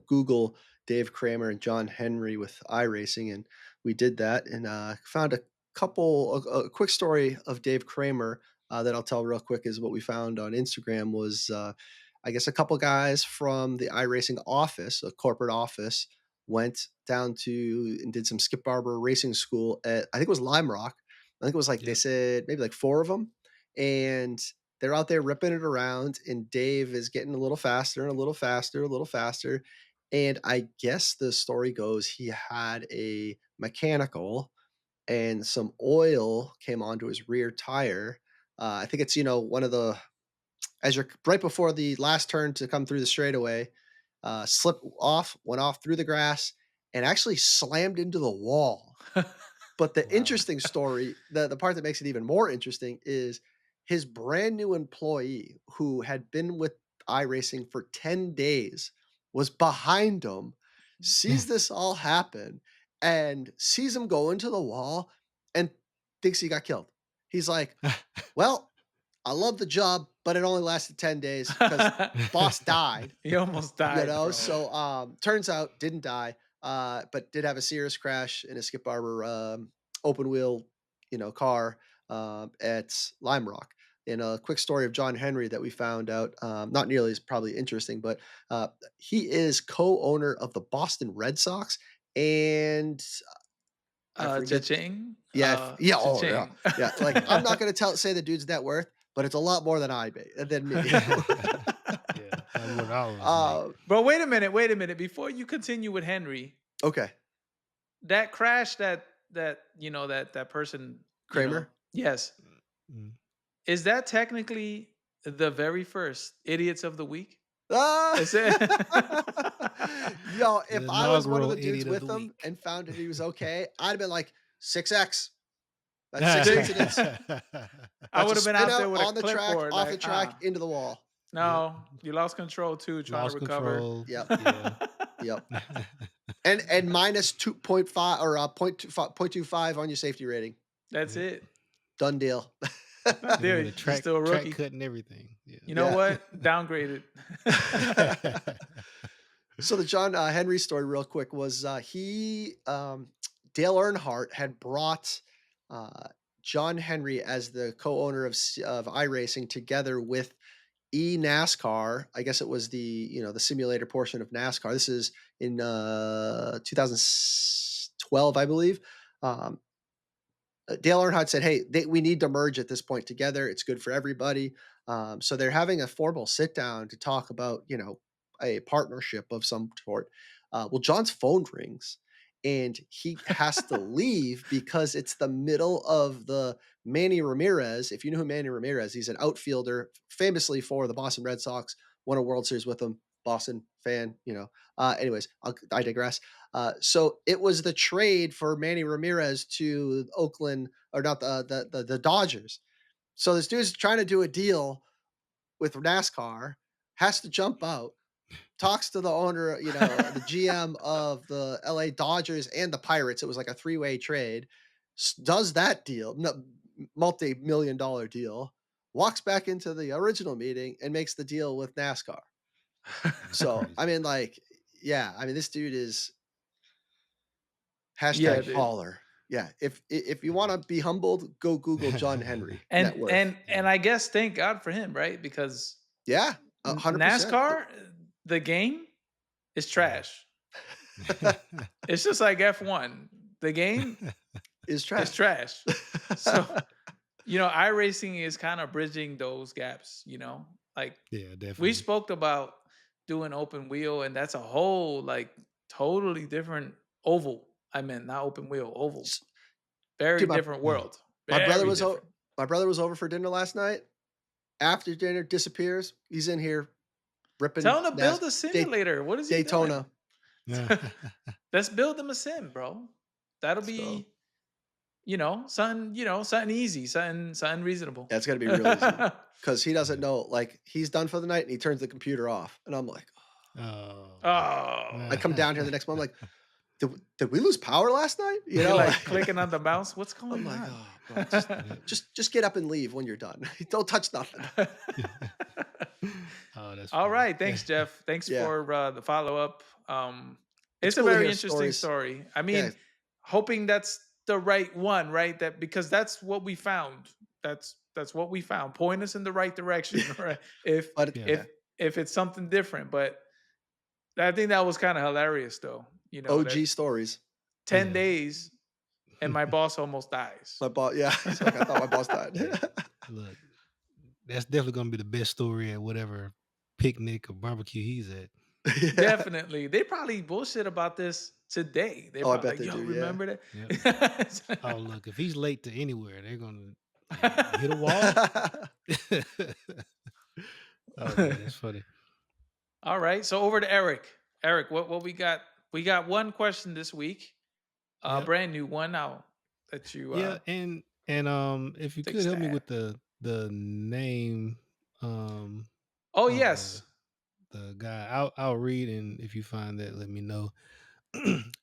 Google Dave Kramer and John Henry with iRacing, and we did that and found a quick story of Dave Kramer that I'll tell real quick. Is what we found on Instagram was I guess a couple guys from the iRacing office, a corporate office, went down to and did some Skip Barber racing school at I think it was Lime Rock. I think it was like they yep. said maybe like four of them, and they're out there ripping it around. And Dave is getting a little faster and a little faster, a little faster. And I guess the story goes he had a mechanical and some oil came onto his rear tire. I think it's one of the as you're right before the last turn to come through the straightaway, slipped off, went off through the grass, and actually slammed into the wall. But the Wow. interesting story, the part that makes it even more interesting is his brand new employee who had been with iRacing for 10 days was behind him, sees this all happen, and sees him go into the wall and thinks he got killed. He's like, well, I love the job, but it only lasted 10 days because boss died. You almost died, bro. So turns out didn't die, but did have a serious crash in a Skip Barber open wheel, car at Lime Rock. And a quick story of John Henry that we found out, not nearly as probably interesting, but he is co-owner of the Boston Red Sox, and I forget. Cha-ching. Yeah, yeah, oh yeah, Cha-ching. yeah. Like I'm not gonna say the dude's net worth, but it's a lot more than than me. Yeah, probably what all of us make. uh, Bro, wait a minute, wait a minute. Before you continue with Henry, okay, that crash that person, Kramer. yes. Mm. Is that technically the very first idiots of the week? Ah! Is it? Yo, The if I was one of inaugural the dudes idiot of the with him week. and found that he was okay, I'd have been like 6x. That's 6 incidents. I That's a would have been spin out there out with a on the track, clipboard, off the like, track, into the wall. Yep. no, you lost control too, trying to Lost recover. control. Yep, Yeah. yep. And minus 2.5 or, 0.25 on your safety rating. That's Yep. it. Done deal. Not Hit him there. with a You're track still a track rookie. cut and everything. Yeah. You know Yeah. what? Downgraded. So the John, Henry story real quick was, Dale Earnhardt had brought, uh, John Henry as the co-owner of iRacing together with NASCAR. I guess it was the simulator portion of NASCAR. This is in 2012, I believe. Um, Dale Earnhardt said, "Hey, we need to merge at this point together. It's good for everybody." So they're having a formal sit down to talk about a partnership of some sort. Well, John's phone rings, and he has to leave because it's the middle of the Manny Ramirez. If you know who Manny Ramirez, he's an outfielder, famously for the Boston Red Sox. Won a World Series with them. Boston fan. Anyways, I digress. So it was the trade for Manny Ramirez to Oakland, or not the Dodgers. So this dude's trying to do a deal with NASCAR, has to jump out, talks to the owner, the GM of the LA Dodgers and the Pirates. It was like a three-way trade. Does that deal, multi-million dollar deal, walks back into the original meeting and makes the deal with NASCAR. That's So I crazy. mean, like, yeah, I mean, this dude is Yeah, hashtag dude. baller. Yeah. If you want to be humbled, go Google John Henry net worth. And Yeah. I guess thank God for him, right? Because Yeah, 100%. NASCAR, the game is trash. It's just like F1. The game Is is trash. trash. So, iRacing is kind of bridging those gaps, Like Yeah, we definitely. spoke about doing open wheel, and that's a whole like totally different oval. I meant not open wheel, oval. S- Very Dude, different Yeah. world. my brother Very was different. my brother was over for dinner last night. After dinner disappears. He's in here Tell ripping him to build a simulator. What is he doing? Daytona. Yeah. Let's build them a sim, bro. That'll So be, something easy, something reasonable. yeah, it's gonna be real easy because he doesn't know. Like, he's done for the night and he turns the computer off, and I'm like, Oh. I Oh, come down here the next morning. I'm like, did we lose power last night? you're like clicking on the mouse. What's I'm going like, on? oh, bro, just Yep. just get up and leave when you're done. Don't touch nothing. Oh, that's All funny. right, thanks, Jeff. Thanks Yeah, for the follow up. it's It's a cool to very hear interesting stories. story. I Yeah, mean, hoping that's the right one, right? That because that's what we found. That's what we found. Point us in the right direction, right? If but Yeah. yeah, if if it's something different, but I think that was kind of hilarious, though. That OG stories. 10 days and my boss almost dies. My boss, yeah, he's like, I thought my boss died. Hey, look, that's definitely gonna be the best story at whatever picnic or barbecue he's at. Yeah. Definitely, they probably bullshit about this today. They're Oh, I probably bet like, they "Yo, do. Yeah. remember Yep. Oh, that?" look, if he's late to anywhere, they're gonna you hit a wall. Oh man, that's funny. All right, so over to Eric. Eric, what we got? We got one question this week, Yep. brand new one. I'll let you Yeah, and if you take a could help me stab. with the name um Oh of yes, the guy, I'll read, and if you find that, let me know.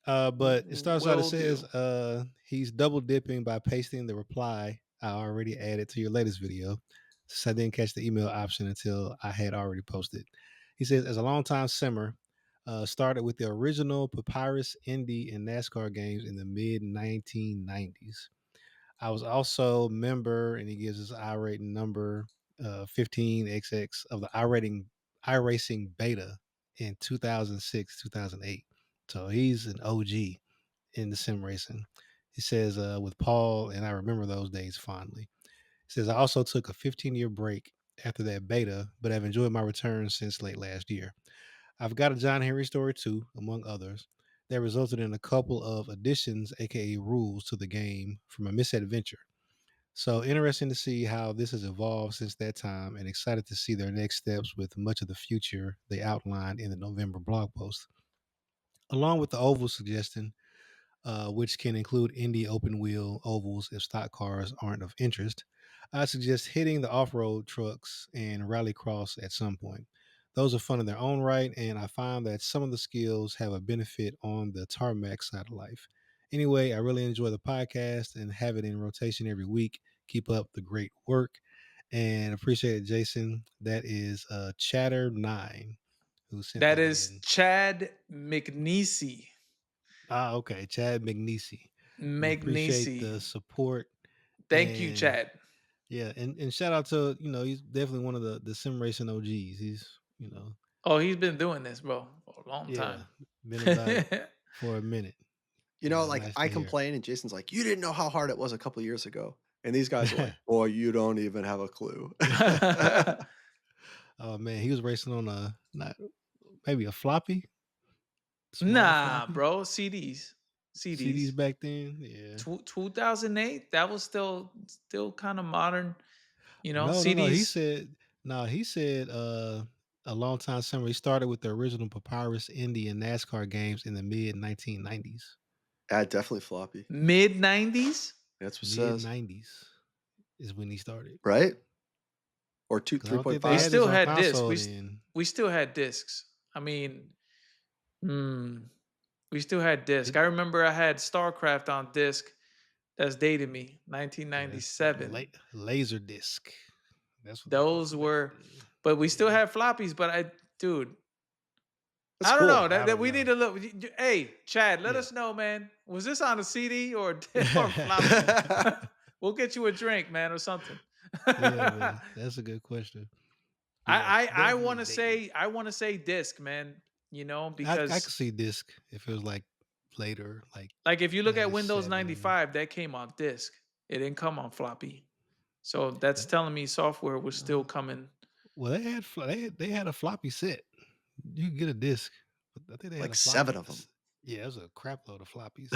But it starts out. It will says, do. he's double dipping by pasting the reply I already added to your latest video, since I didn't catch the email option until I had already posted. He says, as a longtime simmer, started with the original Papyrus Indy and NASCAR games in the mid 1990s. I was also member, and he gives his iRating number, 15XX of the iRacing beta in 2006, 2008. So he's an OG in the sim racing. He says, with Paul, and I remember those days fondly. He says, I also took a 15-year break after that beta, but have enjoyed my return since late last year. I've got a John Henry story too, among others, that resulted in a couple of additions, aka rules, to the game from a misadventure. So interesting to see how this has evolved since that time, and excited to see their next steps with much of the future they outlined in the November blog post. Along with the oval suggestion, which can include Indy open wheel ovals if stock cars aren't of interest. I suggest hitting the off road trucks and rallycross at some point. Those are fun in their own right, and I found that some of the skills have a benefit on the tarmac side of life. Anyway, I really enjoy the podcast and have it in rotation every week. Keep up the great work and appreciate it, Jason. That is Chatter9 who sent That that is in. Chad McNeese. Okay, Chad McNeese. We appreciate McNeese. the support Thank you, and Chad. yeah, and shout out to he's definitely one of the sim racing OGs. He's Oh, he's been doing this, bro, for a long yeah, time. been about it for a minute. Like Nice I to hear. complain and Jason's like, "You didn't know how hard it was a couple years ago." And these guys are like, "Boy, you don't even have a clue." Oh man, he was racing on a not maybe a floppy, small Nah, floppy bro. CDs. CDs CDs. back then. Yeah. 2008, that was still kind of modern, No, no, no. He CDs. said no. He said a long time summer. He started with the original Papyrus Indy and NASCAR games in the mid 1990s. Yeah, definitely floppy. Mid 90s? That's what it Mid says, 90s is when he started. right? Or two, Because I three don't point think they We five. had this still on had discs. console then. We still had discs. I mean, hmm, we still had disc. It, I remember I had StarCraft on disc. That's dated me, yeah, that's 1997. laser disc. That's what they called Those them back were, then. but we still Yeah. had floppies. But dude, That's I don't know. cool. I That don't we need know. to look. Hey, Chad, let Yeah. us know, man. Was this on a CD or floppy? We'll get you a drink, man, or something. Yeah, man. That's a good question. But yeah, I definitely want to dated. say disc, man. I could Because see disc if it was like later, like like if you look at Windows 97. 95, that came on disc. It didn't come on floppy. So that's That, telling me software was uh, still coming. well, they had a floppy set. You could get a disc, but I think they had Like a 7 floppy. of them. Yeah, it was a crap load of floppies,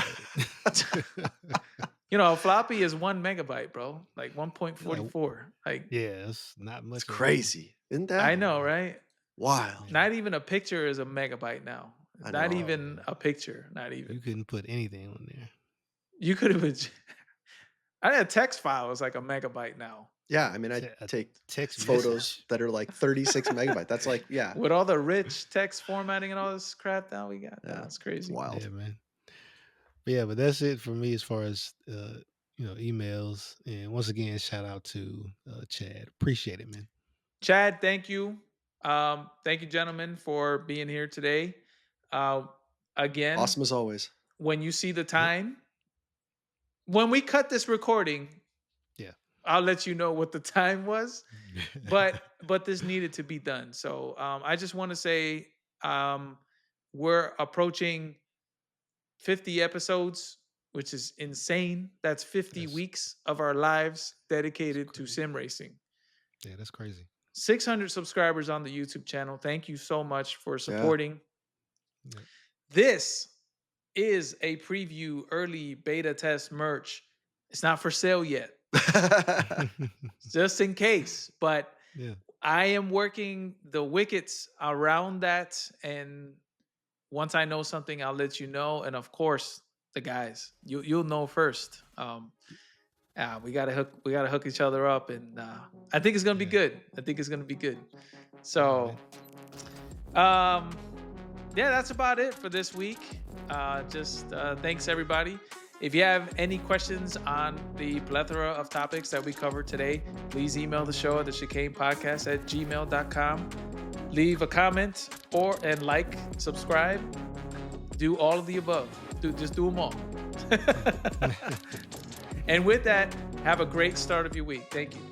but Floppy is 1 megabyte, bro. Like like 1.44. Like yeah, it's not It's much at all. crazy, isn't that? I Yeah, know, right? Wild. yeah. Not even a picture is a megabyte now. I Not know. Oh even man, a picture. Not you even. couldn't put anything on there. You could have been. I had a text file is like a megabyte now. Yeah, I mean, I A take text photos message. that are like 36 megabyte. That's like, yeah, With all the rich text formatting and all this crap now we got. yeah, It's it's crazy. wild. Yeah, man. But yeah, but that's it for me as far as emails. And once again, shout out to Chad. Appreciate it, man. Chad, thank you. Thank you, gentlemen, for being here today. Uh, again, Awesome as always. when you see the Yep. time, when we cut this recording, Yeah. I'll let you know what the time was. But this needed to be done. So I just want to say we're approaching 50 episodes, which is insane. That's 50 that's weeks of our lives that's dedicated to crazy. sim racing. Yeah, that's crazy. 600 subscribers on the YouTube channel. Thank you so much for Yeah. supporting. Yep. This is a preview early beta test merch. It's not for sale yet, just in case. But Yeah. I am working the wickets around that. And once I know something, I'll let you know. And of course, the guys, you'll know first. We gotta hook each other up, and I think it's gonna be Yeah. good. I think it's gonna be good. All So, right. um, yeah, that's about it for this week. Just thanks everybody. If you have any questions on the plethora of topics that we covered today, please email the show at the Chicane Podcast at gmail.com. Leave a comment and like, subscribe, do all of the above. Just do them all. And with that, have a great start of your week. Thank you.